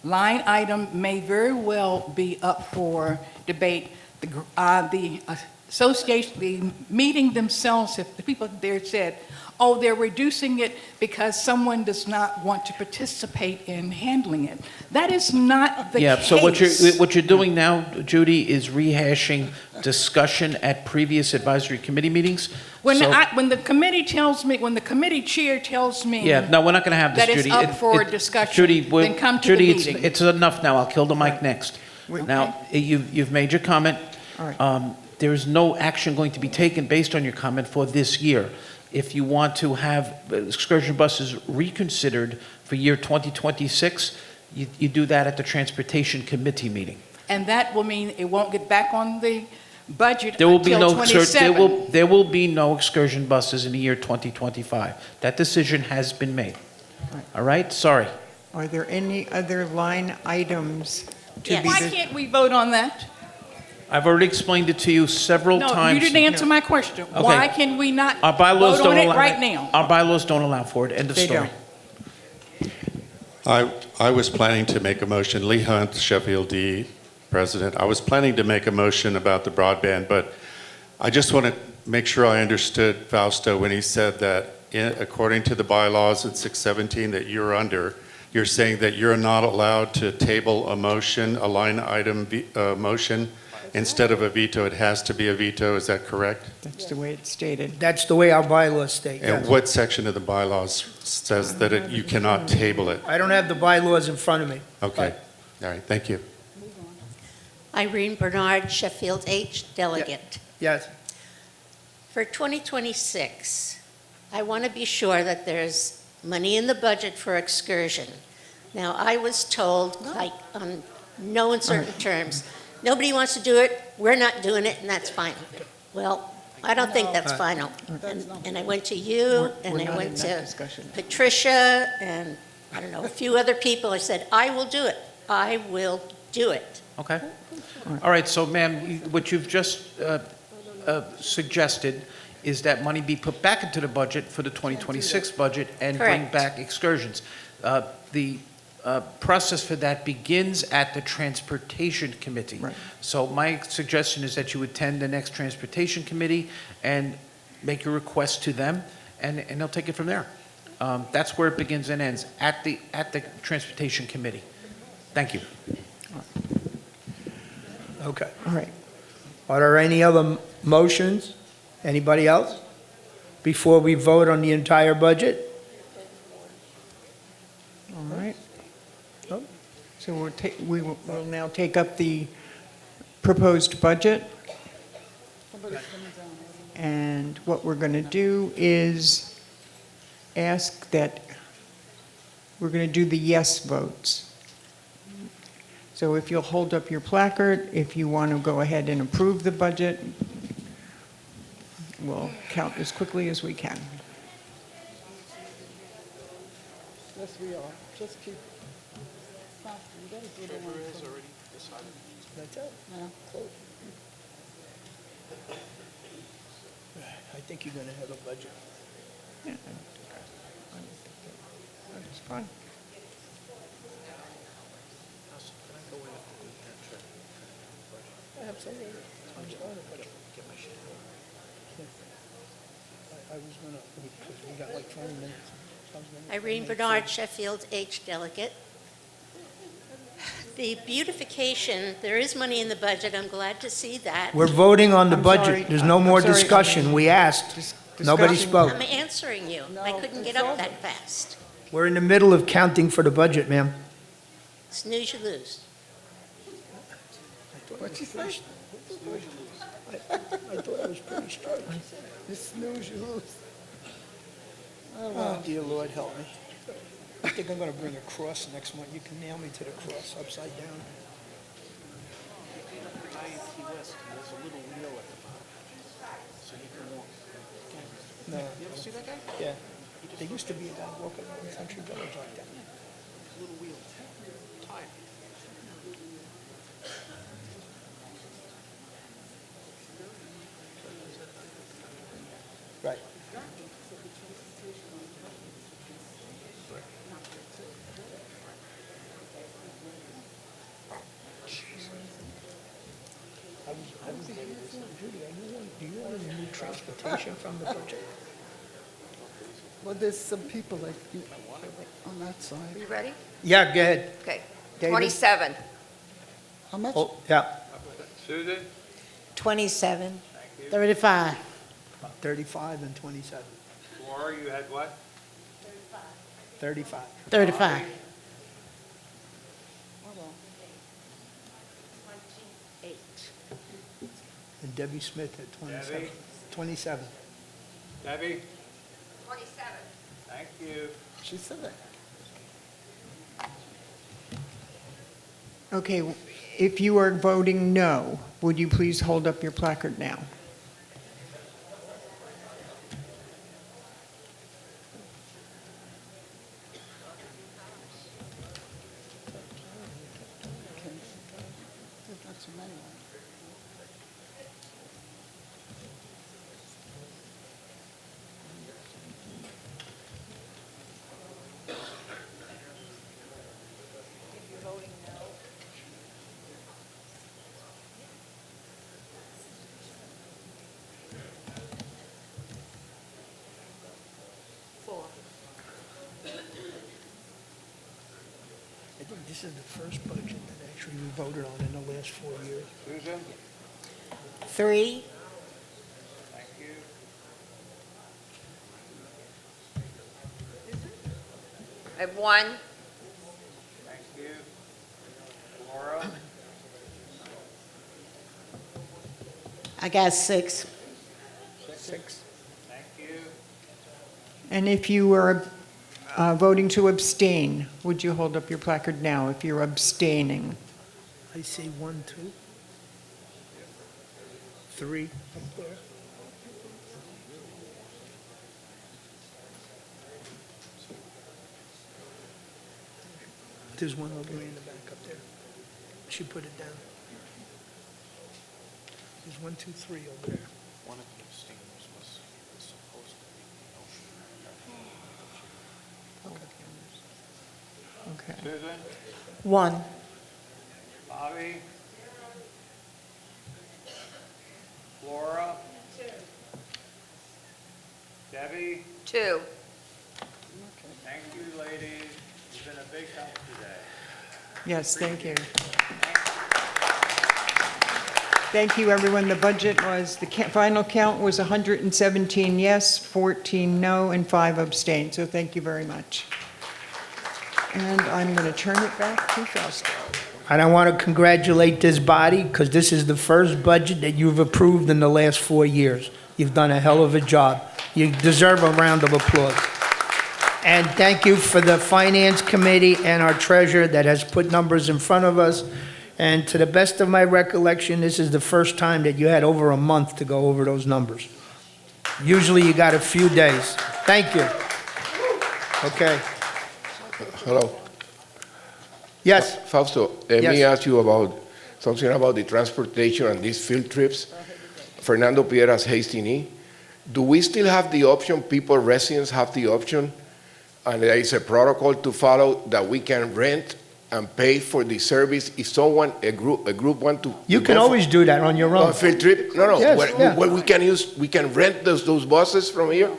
line item may very well be up for debate. The association, the meeting themselves, if the people there said, oh, they're reducing it because someone does not want to participate in handling it. That is not the case. Yeah, so what you're doing now, Judy, is rehashing discussion at previous advisory committee meetings. When So- when the committee tells me, when the committee chair tells me Yeah, no, we're not going to have this, that it's Judy. up for discussion, Judy, then come to the Judy, meeting. it's enough now. I'll kill the mic next. Now, you've made your comment. All right. There is no action going to be taken based on your comment for this year. If you want to have excursion buses reconsidered for year 2026, you do that at the Transportation Committee meeting. And that will mean it won't get back on the budget There will be until no, 27. there will be no excursion buses in the year 2025. That decision has been made. All right? Sorry. Are there any other line items to be? Why can't we vote on that? I've already explained it to you several No, times. you didn't answer my question. Okay. Why can we not Our bylaws vote don't on it allow right now? Our bylaws don't allow for it. End of They story. I was planning to make a motion, Lee Hunt, Sheffield D, President. I was planning to make a motion about the broadband, but I just want to make sure I understood Fausto when he said that according to the bylaws at 617 that you're under, you're saying that you're not allowed to table a motion, a line item motion, instead of a veto. It has to be a veto. Is that correct? That's the way it's stated. That's the way our bylaws state, And yes. what section of the bylaws says that you cannot table it? I don't have the bylaws in front of me. Okay. All right. Thank you. Irene Bernard, Sheffield H, Delegate. Yes. For 2026, I want to be sure that there's money in the budget for excursion. Now, I was told, like, on no uncertain terms, nobody wants to do it, we're not doing it, and that's final. Well, I don't think that's final. And I went to you, and We're I not went in to that discussion. Patricia, and I don't know, a few other people. I said, I will do it. I will do it. Okay. All right, so ma'am, what you've just suggested is that money be put back into the budget for the 2026 budget and bring Correct. back excursions. The process for that begins at the Transportation Committee. Right. So my suggestion is that you attend the next Transportation Committee and make your request to them, and they'll take it from there. That's where it begins and ends, at the Transportation Committee. Thank you. Okay. All right. Are there any other motions? Anybody else? Before we vote on the entire budget? All right. So we will now take up the proposed budget. And what we're going to do is ask that, we're going to do the yes votes. So if you'll hold up your placard, if you want to go ahead and approve the budget, we'll count as quickly as we can. Yes, we are. Just keep. That's it. I think you're going to have a budget. Yeah. That's fine. Absolutely. I was going to, because we got like 20 minutes. Irene Bernard, Sheffield H, Delegate. The beautification, there is money in the budget. I'm glad to see that. We're voting on the I'm budget. sorry. There's no I'm more sorry. discussion. We asked. Nobody discussion. spoke. I'm answering you. I couldn't get up that fast. We're in the middle of counting for the budget, ma'am. Snooze, you lose. What'd you say? I thought I was pretty straight. You snooze, you lose. Oh, dear Lord, help me. I think I'm going to bring a cross next month. You can nail me to the cross upside down. No. You ever see that guy? Yeah. There used to be a guy walking around Country Village like that. Little wheel. Tired. Right. Judy, do you want to remove transportation from the budget? Well, there's some people like on that side. Are you ready? Yeah, go ahead. Okay. David? 27. How much? Oh, yeah, Susan? 27. 35. 35 and 27. Laura, you had what? 35. 35. And Debbie Smith at 27. Debbie? 27. Debbie? 27. Thank you. She said that. Okay, if you are voting no, would you please hold up your placard now? There's not so many. I think this is the first budget that actually we voted on in the last 4 years. Susan? 3. Thank you. I have 1. Thank you. Laura? I got 6. 6. Thank you. And if you are voting to abstain, would you hold up your placard now if you're abstaining? I see 1, 2, 3 up there. There's one over in the back up there. She put it down. There's 1, 2, 3 over there. One of the abstainers was supposed to be Okay. Susan? 1. Bobby? Laura? 2. Debbie? 2. Thank you, ladies. You've been a big help today. Yes, thank you. Thank you, everyone. The budget was, the final count was 117 yes, 14 no, and 5 abstain. So thank you very much. And I'm going to turn it back to Fausto. And I want to congratulate this body because this is the first budget that you've approved in the last 4 years. You've done a hell of a job. You deserve a round of applause. And thank you for the Finance Committee and our treasurer that has put numbers in front of us. And to the best of my recollection, this is the first time that you had over a month to go over those numbers. Usually you got a few days. Thank you. Okay. Hello. Yes. Fausto, let me Yes. ask you about something about the transportation and these field trips. Fernando Piedras, Hastings E. Do we still have the option, people, residents have the option, and there is a protocol to follow that we can rent and pay for the service if someone, a group want to? You can always do that on your own. On field trip? No. Yes, yeah. What we can rent those buses from here?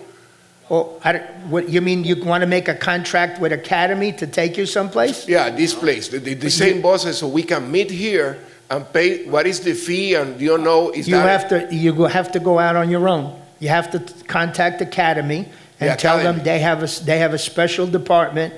Well, what you mean? You want to make a contract with Academy to take you someplace? Yeah, this place, the same buses, so we can meet here and pay. What is the fee? And you know, You have to go out on your own. You have to contact Academy and The tell them Academy. they have a special department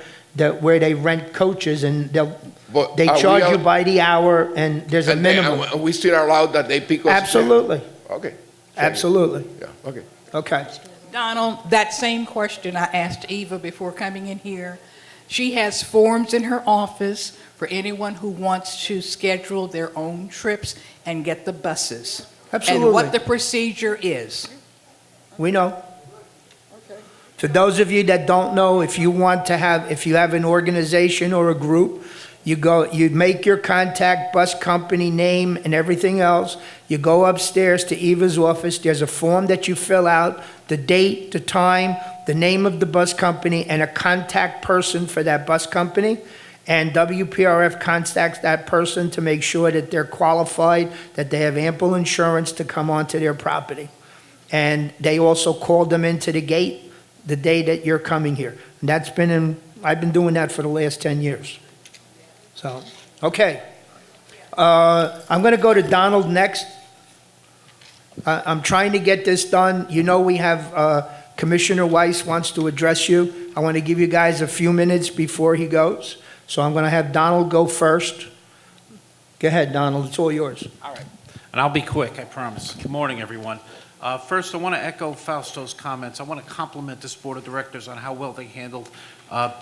where they rent coaches and they are we charge you out- by the hour and there's a minimum. And we still allowed that they pick us? Absolutely. Okay. Absolutely. Yeah, okay. Okay. Donald, that same question I asked Eva before coming in here. She has forms in her office for anyone who wants to schedule their own trips and get the buses. Absolutely. And what the procedure is. We know. For those of you that don't know, if you have an organization or a group, you make your contact, bus company name and everything else. You go upstairs to Eva's office. There's a form that you fill out, the date, the time, the name of the bus company, and a contact person for that bus company. And WPRF contacts that person to make sure that they're qualified, that they have ample insurance to come onto their property. And they also call them into the gate the day that you're coming here. And that's been I've been doing that for the last 10 years. So, okay. I'm going to go to Donald next. I'm trying to get this done. You know we have Commissioner Weiss wants to address you. I want to give you guys a few minutes before he goes. So I'm going to have Donald go first. Go ahead, Donald. It's all yours. All right. And I'll be quick, I promise. Good morning, everyone. First, I want to echo Fausto's comments. I want to compliment this Board of Directors on how well they handled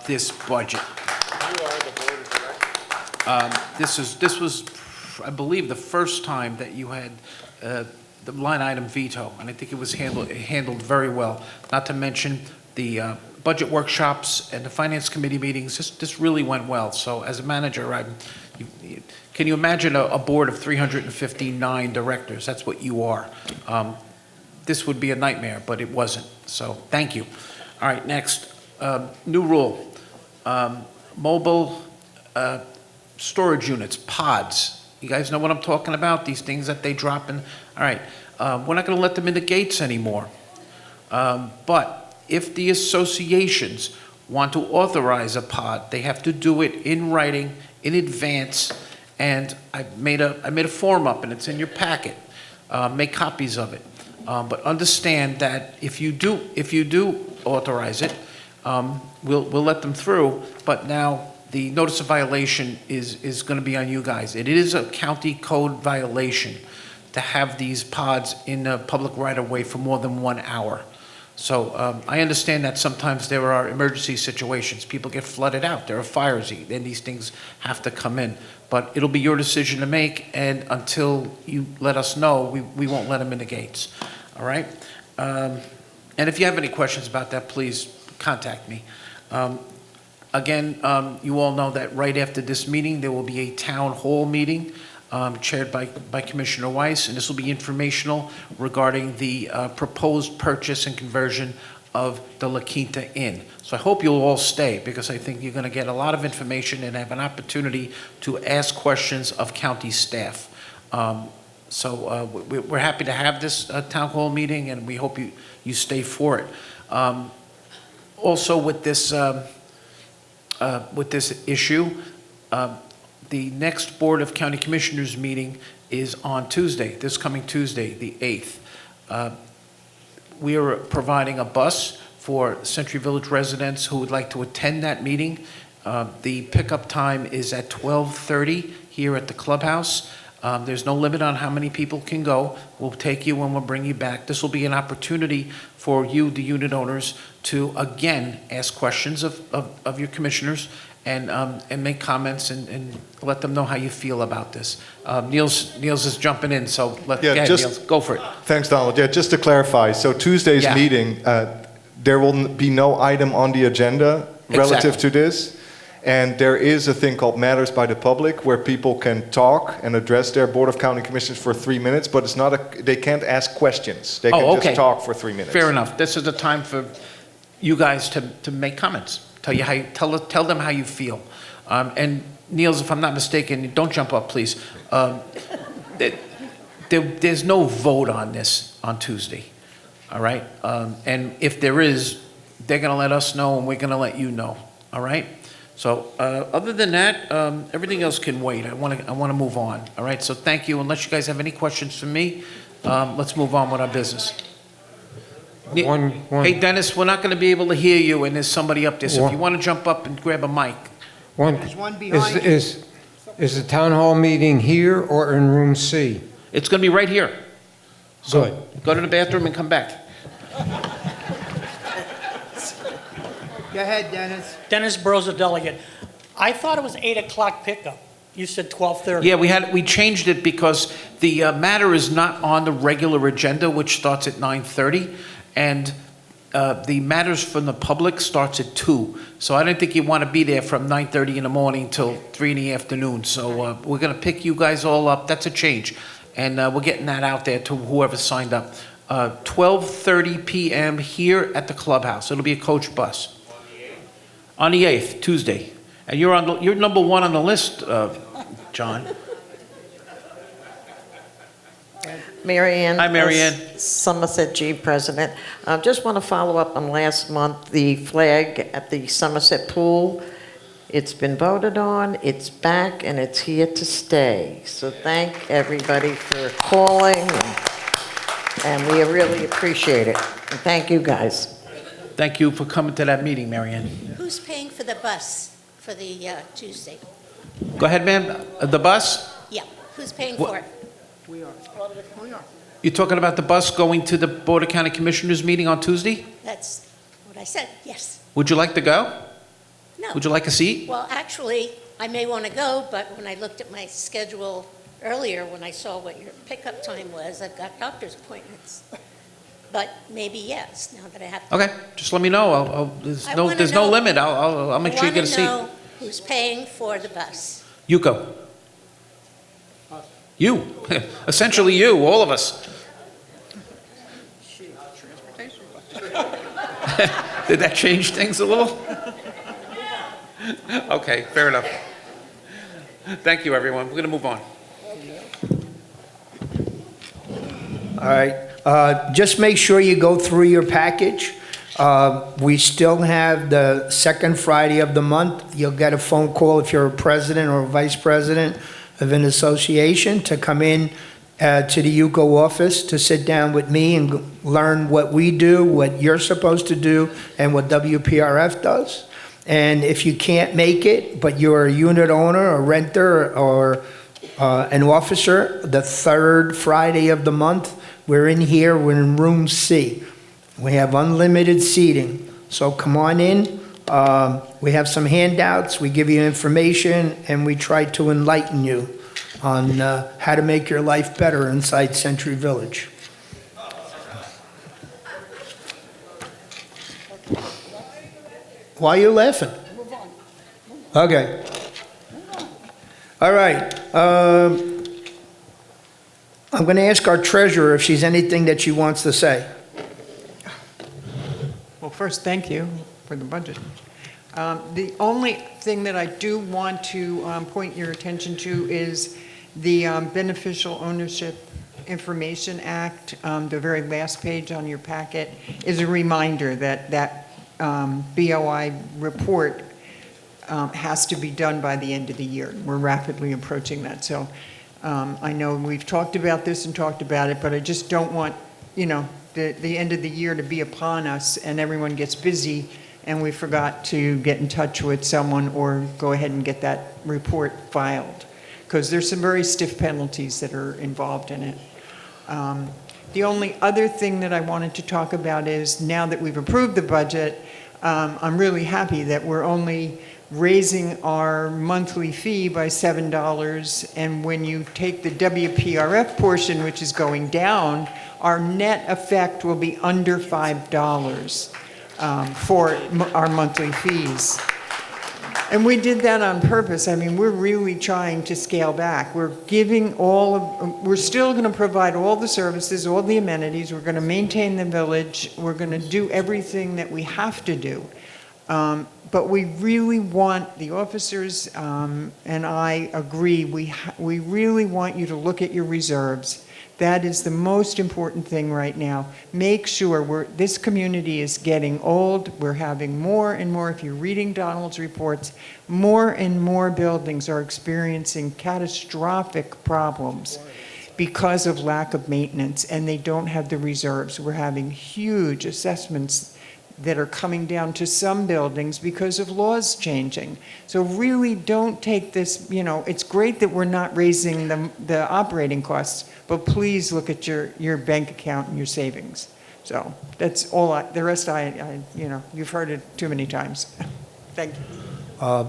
this budget. You are the board of directors. This was, I believe, the first time that you had the line item veto, and I think it was handled very well. Not to mention the budget workshops and the Finance Committee meetings. This really went well. So as a manager, can you imagine a board of 359 directors? That's what you are. This would be a nightmare, but it wasn't. So thank you. All right, next. New rule. Mobile storage units, pods. You guys know what I'm talking about? These things that they drop in. All right. We're not going to let them in the gates anymore. But if the associations want to authorize a pod, they have to do it in writing, in advance. And I made a form up, and it's in your packet. Make copies of it. But understand that if you do authorize it, we'll let them through. But now the notice of violation is going to be on you guys. It is a county code violation to have these pods in the public right-of-way for more than 1 hour. So I understand that sometimes there are emergency situations. People get flooded out. There are fires, and these things have to come in. But it'll be your decision to make, and until you let us know, we won't let them in the gates. All right? And if you have any questions about that, please contact me. Again, you all know that right after this meeting, there will be a town hall meeting chaired by Commissioner Weiss, and this will be informational regarding the proposed purchase and conversion of the La Quinta Inn. So I hope you'll all stay, because I think you're going to get a lot of information and have an opportunity to ask questions of county staff. So we're happy to have this town hall meeting, and we hope you stay for it. Also, with this issue, the next Board of County Commissioners meeting is on Tuesday, this coming Tuesday, the 8th. We are providing a bus for Century Village residents who would like to attend that meeting. The pickup time is at 12:30 here at the clubhouse. There's no limit on how many people can go. We'll take you and we'll bring you back. This will be an opportunity for you, the unit owners, to again ask questions of your commissioners and make comments and let them know how you feel about this. Niels is jumping in, so go ahead, Niels, go for it. Thanks, Donald. Yeah, just to clarify, so Tuesday's meeting, there will be no item on the agenda relative to this. And there is a thing called Matters by the Public, where people can talk and address their Board of County Commissioners for 3 minutes, but it's not they can't ask questions. They can just talk for 3 minutes. Fair enough. This is the time for you guys to make comments. Tell them how you feel. And Niels, if I'm not mistaken, don't jump up, please. There's no vote on this on Tuesday, all right? And if there is, they're going to let us know, and we're going to let you know, all right? So other than that, everything else can wait. I want to move on. All right. So thank you. Unless you guys have any questions for me, let's move on with our business. Hey Dennis, we're not going to be able to hear you, and there's somebody up there. So if you want to jump up and grab a mic. There's one behind you. Is the town hall meeting here or in room C? It's going to be right here. So Good. go to the bathroom and come back. Go ahead, Dennis. Dennis Broza, delegate. I thought it was 8 o'clock pickup. You said 12:30. Yeah, we changed it because the matter is not on the regular agenda, which starts at 9:30, and the matters from the public starts at 2. So I don't think you want to be there from 9:30 in the morning till 3 in the afternoon. So we're going to pick you guys all up. That's a change, and we're getting that out there to whoever signed up. 12:30 p.m. here at the clubhouse. It'll be a coach bus. On the 8th, Tuesday. And you're number 1 on the list, John. Mary Ann. Hi, Mary Ann. Somerset G president. Just want to follow up on last month, the flag at the Somerset pool. It's been voted on, it's back, and it's here to stay. So thank everybody for calling, and we really appreciate it. And thank you, guys. Thank you for coming to that meeting, Mary Ann. Who's paying for the bus for the Tuesday? Go ahead, ma'am. The bus? Yeah, who's paying What- for it? We are. You're talking about the bus going to the Board of County Commissioners meeting on Tuesday? That's what I said, yes. Would you like to go? No. Would you like a seat? Well, actually, I may want to go, but when I looked at my schedule earlier, when I saw what your pickup time was, I've got doctor's appointments. But maybe yes, now that I have to. Okay, just let me know. I wanna There's no know- limit. I'll make sure you get a seat. I want to know who's paying for the bus. Yuko. You. Essentially you, all of us. Did that change things a little? Okay, fair enough. Thank you, everyone. We're going to move on. All right. Just make sure you go through your package. We still have the second Friday of the month. You'll get a phone call if you're a president or a vice president of an association to come in to the UCO office to sit down with me and learn what we do, what you're supposed to do, and what WPRF does. And if you can't make it, but you're a unit owner, a renter, or an officer, the third Friday of the month, we're in here, we're in room C. We have unlimited seating, so come on in. We have some handouts, we give you information, and we try to enlighten you on how to make your life better inside Century Village. Why are you laughing? Okay. All right. I'm going to ask our treasurer if she's anything that she wants to say. Well, first, thank you for the budget. The only thing that I do want to point your attention to is the Beneficial Ownership Information Act. The very last page on your packet is a reminder that BOI report has to be done by the end of the year. We're rapidly approaching that. So I know we've talked about this and talked about it, but I just don't want, the end of the year to be upon us and everyone gets busy and we forgot to get in touch with someone or go ahead and get that report filed. Because there's some very stiff penalties that are involved in it. The only other thing that I wanted to talk about is now that we've approved the budget, I'm really happy that we're only raising our monthly fee by $7. And when you take the WPRF portion, which is going down, our net effect will be under $5 for our monthly fees. And we did that on purpose. I mean, we're really trying to scale back. We're still going to provide all the services, all the amenities. We're going to maintain the village. We're going to do everything that we have to do. But we really want, the officers and I agree, we really want you to look at your reserves. That is the most important thing right now. Make sure this community is getting old. We're having more and more, if you're reading Donald's reports, more and more buildings are experiencing catastrophic problems because of lack of maintenance, and they don't have the reserves. We're having huge assessments that are coming down to some buildings because of laws changing. So really don't take this, it's great that we're not raising the operating costs, but please look at your bank account and your savings. So that's all, the rest you've heard it too many times. Thank you.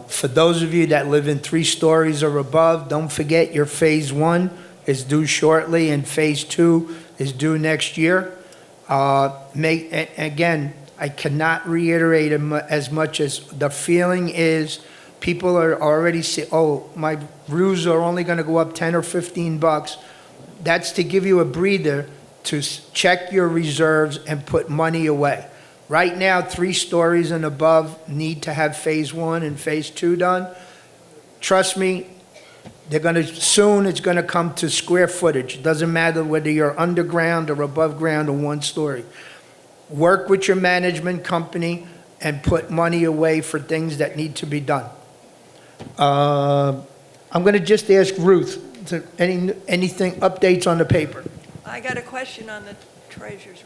For those of you that live in 3 stories or above, don't forget your phase 1 is due shortly and phase 2 is due next year. Again, I cannot reiterate as much as the feeling is people are already saying, oh, my roofs are only going to go up 10 or 15 bucks. That's to give you a breather to check your reserves and put money away. Right now, 3 stories and above need to have phase 1 and phase 2 done. Trust me, Soon it's gonna come to square footage. It doesn't matter whether you're underground or above ground or one story. Work with your management company and put money away for things that need to be done. I'm gonna just ask Ruth, anything, updates on the paper? I got a question on the treasurer's.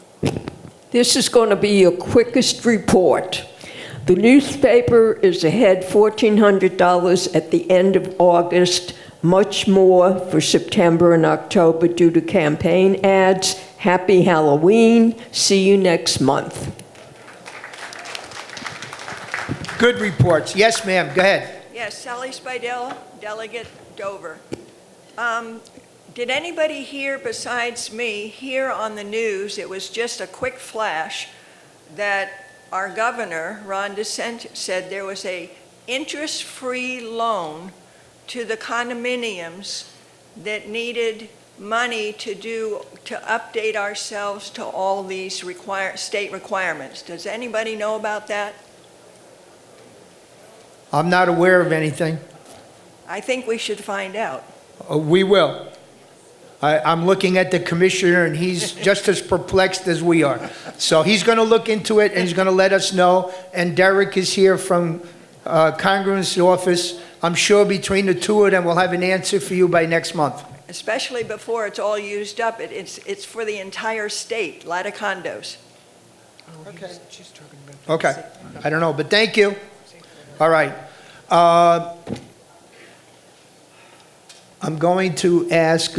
This is going to be your quickest report. The newspaper is ahead $1,400 at the end of August, much more for September and October due to campaign ads. Happy Halloween. See you next month. Good reports. Yes, ma'am, go ahead. Yes, Sally Spidell, Delegate Dover. Did anybody here besides me hear on the news, it was just a quick flash, that our governor, Ron DeSantis, said there was a interest-free loan to the condominiums that needed money to update ourselves to all these state requirements. Does anybody know about that? I'm not aware of anything. I think we should find out. We will. I'm looking at the commissioner, and he's just as perplexed as we are. So he's going to look into it, and he's going to let us know. And Derek is here from Congress's office. I'm sure between the two of them, we'll have an answer for you by next month. Especially before it's all used up. It's for the entire state, a lot of condos. Okay. Okay. I don't know, but thank you. All right. I'm going to ask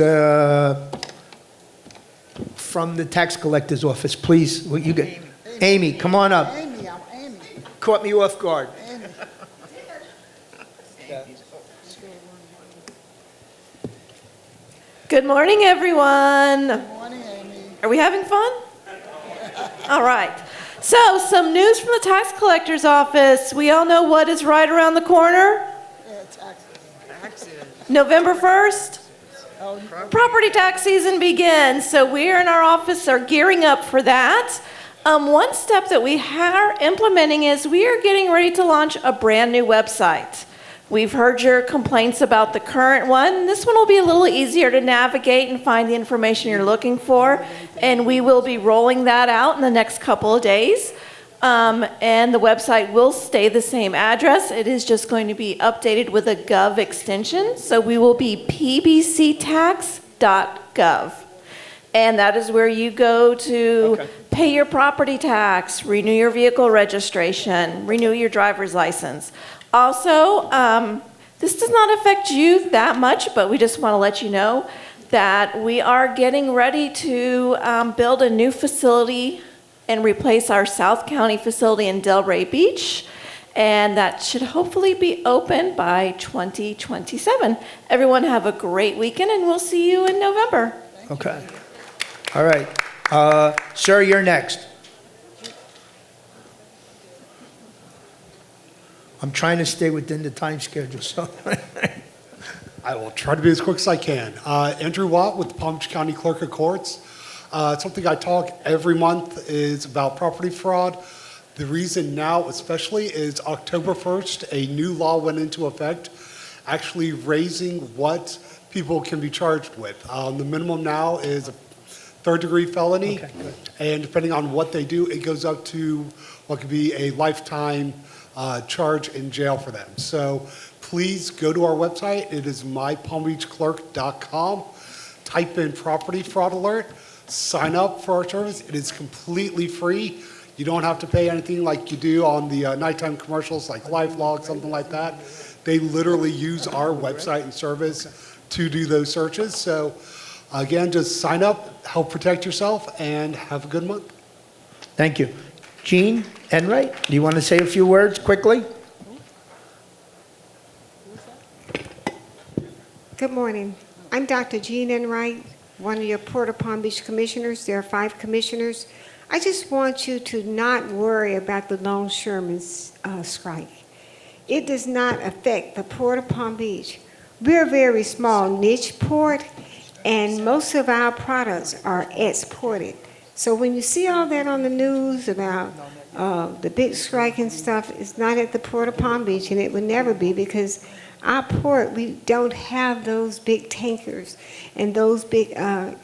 from the tax collector's office, please. Will you get Amy, come on up. Amy. Caught me off guard. Good morning, everyone. Good morning, Amy. Are we having fun? All right. So, some news from the tax collector's office. We all know what is right around the corner. November 1st, property tax season begins. So we in our office are gearing up for that. One step that we are implementing is we are getting ready to launch a brand new website. We've heard your complaints about the current one. This one will be a little easier to navigate and find the information you're looking for. And we will be rolling that out in the next couple of days. And the website will stay the same address. It is just going to be updated with a Gov extension. So we will be pbctax.gov. And that is where you go to pay your property tax, renew your vehicle registration, renew your driver's license. Also, this does not affect you that much, but we just want to let you know that we are getting ready to build a new facility and replace our South County facility in Delray Beach. And that should hopefully be open by 2027. Everyone have a great weekend, and we'll see you in November. Okay. All right. Sir, you're next. I'm trying to stay within the time schedule, so. I will try to be as quick as I can. Andrew Watt with the Palm Beach County Clerk of Courts. Something I talk every month is about property fraud. The reason now especially is October 1st, a new law went into effect, actually raising what people can be charged with. The minimum now is a third-degree felony, and depending on what they do, it goes up to what could be a lifetime charge in jail for them. So please go to our website. It is mypalmbeachclerk.com. Type in property fraud alert. Sign up for our service. It is completely free. You don't have to pay anything like you do on the nighttime commercials like LifeLog, something like that. They literally use our website and service to do those searches. So again, just sign up, help protect yourself, and have a good month. Thank you. Jean Enright, do you want to say a few words quickly? Good morning. I'm Dr. Jean Enright, one of your Port of Palm Beach commissioners. There are 5 commissioners. I just want you to not worry about the longshoremen's strike. It does not affect the Port of Palm Beach. We're a very small niche port, and most of our products are exported. So when you see all that on the news about the big strike and stuff, it's not at the Port of Palm Beach, and it would never be, because our port, we don't have those big tankers and those big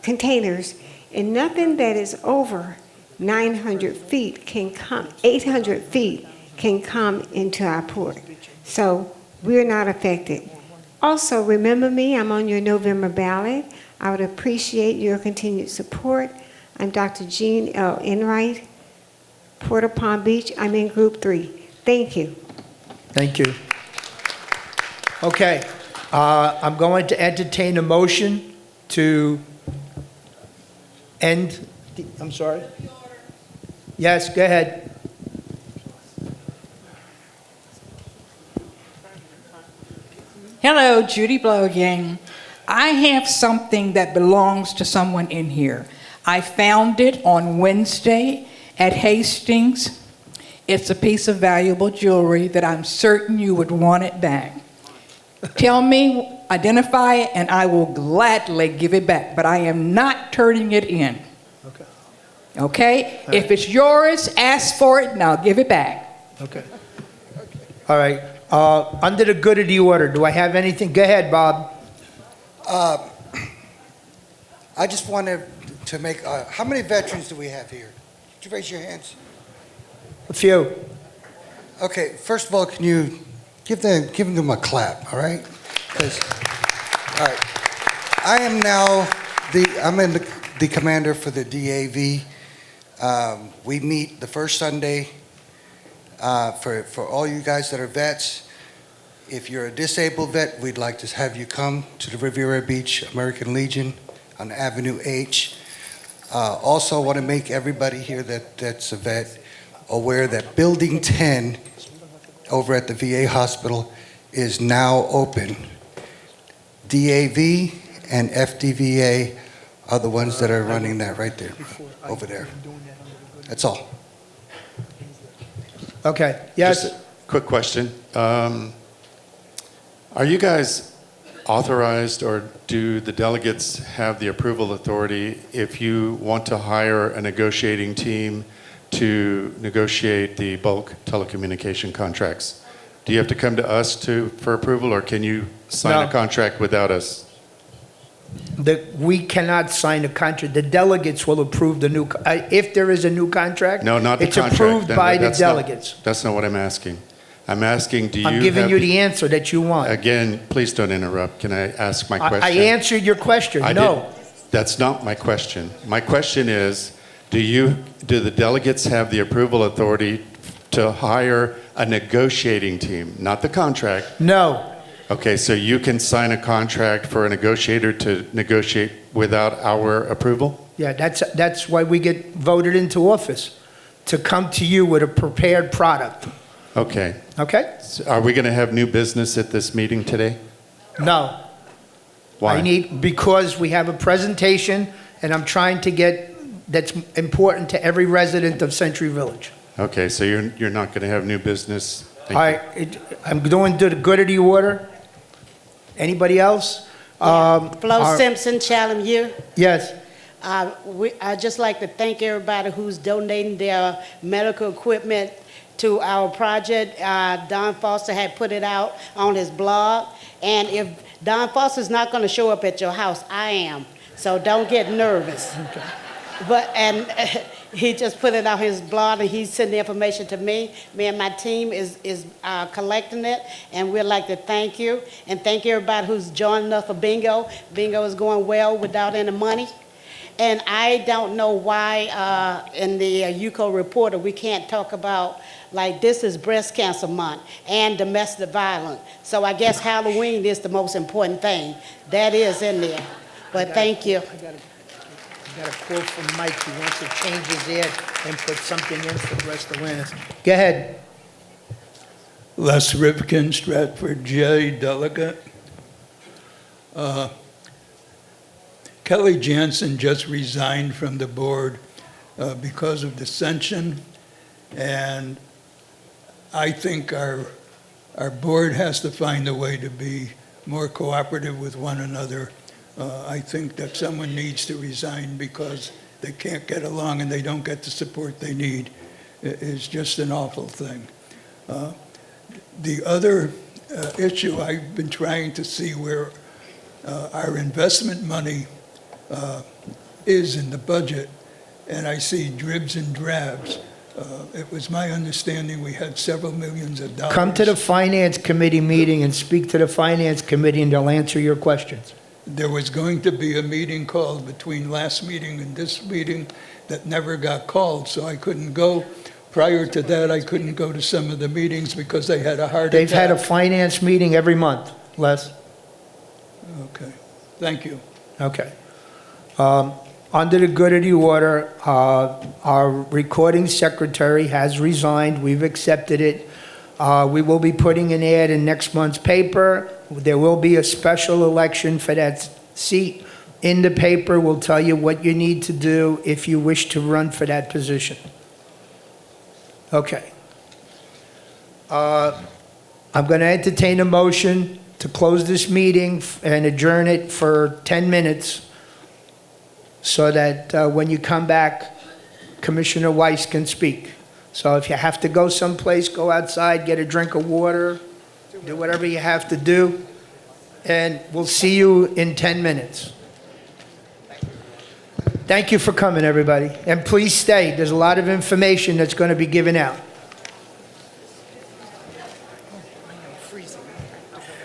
containers, and nothing that is over 900 feet can come, 800 feet can come into our port. So we're not affected. Also, remember me, I'm on your November ballot. I would appreciate your continued support. I'm Dr. Jean L. Enright, Port of Palm Beach. I'm in Group 3. Thank you. Thank you. Okay, I'm going to entertain a motion to end, I'm sorry? Yes, go ahead. Hello, Judy Blow again. I have something that belongs to someone in here. I found it on Wednesday at Hastings. It's a piece of valuable jewelry that I'm certain you would want it back. Tell me, identify it, and I will gladly give it back, but I am not turning it in. Okay. Okay? If it's yours, ask for it, and I'll give it back. Okay. All right. Under the good of the order, do I have anything? Go ahead, Bob. I just wanted to make, how many veterans do we have here? Could you raise your hands? A few. Okay, first of all, can you give them a clap, all right? All right. I am now the commander for the DAV. We meet the first Sunday for all you guys that are vets. If you're a disabled vet, we'd like to have you come to the Riviera Beach American Legion on Avenue H. Also, want to make everybody here that's a vet aware that Building 10 over at the VA hospital is now open. DAV and FDVA are the ones that are running that right there, over there. That's all. Okay, yes? Just a quick question. Are you guys authorized, or do the delegates have the approval authority if you want to hire a negotiating team to negotiate the bulk telecommunication contracts? Do you have to come to us for approval, or can you sign a contract without us? We cannot sign a contract. The delegates will approve the new, if there is a new contract. No, not the it's contract. approved by the That's delegates. That's not what I'm asking. I'm asking, do you I'm giving have you the answer that you want. Again, please don't interrupt. Can I ask my question? I answered your question, no. That's not my question. My question is, do the delegates have the approval authority to hire a negotiating team, not the contract? No. Okay, so you can sign a contract for a negotiator to negotiate without our approval? Yeah, that's why we get voted into office, to come to you with a prepared product. Okay. Okay? So are we going to have new business at this meeting today? No. Why? Because we have a presentation, and I'm trying to get, that's important to every resident of Century Village. Okay, so you're not going to have new business? I'm doing the good of the order. Anybody else? Flo Simpson, Chatham U. Yes. I'd just like to thank everybody who's donating their medical equipment to our project. Don Foster had put it out on his blog. And if Don Foster's not going to show up at your house, I am. So don't get nervous. Okay. He just put it on his blog, and he sent the information to me. Me and my team is collecting it, and we'd like to thank you. And thank everybody who's joining us for bingo. Bingo is going well without any money. And I don't know why in the UCO Reporter we can't talk about, like, this is breast cancer month and domestic violence. So I guess Halloween is the most important thing. That is in there. But thank you. I got a quote from Mike. He wants to change his ad and put something in for breast awareness. Go ahead. Les Ripken, Stratford J. Delegate. Kelly Jansen just resigned from the board because of dissension, and I think our board has to find a way to be more cooperative with one another. I think that someone needs to resign because they can't get along and they don't get the support they need. It's just an awful thing. The other issue. I've been trying to see where our investment money is in the budget, and I see dribs and drabs. It was my understanding we had several millions of dollars. Come to the Finance Committee meeting and speak to the Finance Committee, and they'll answer your questions. There was going to be a meeting called between last meeting and this meeting that never got called, so I couldn't go. Prior to that, I couldn't go to some of the meetings because I had a heart attack. They've had a finance meeting every month, Les. Okay, thank you. Okay. Under the good of the order, our recording secretary has resigned. We've accepted it. We will be putting an ad in next month's paper. There will be a special election for that seat. In the paper, we'll tell you what you need to do if you wish to run for that position. Okay. I'm going to entertain a motion to close this meeting and adjourn it for 10 minutes so that when you come back, Commissioner Weiss can speak. So if you have to go someplace, go outside, get a drink of water, do whatever you have to do, and we'll see you in 10 minutes. Thank you for coming, everybody. And please stay. There's a lot of information that's going to be given out.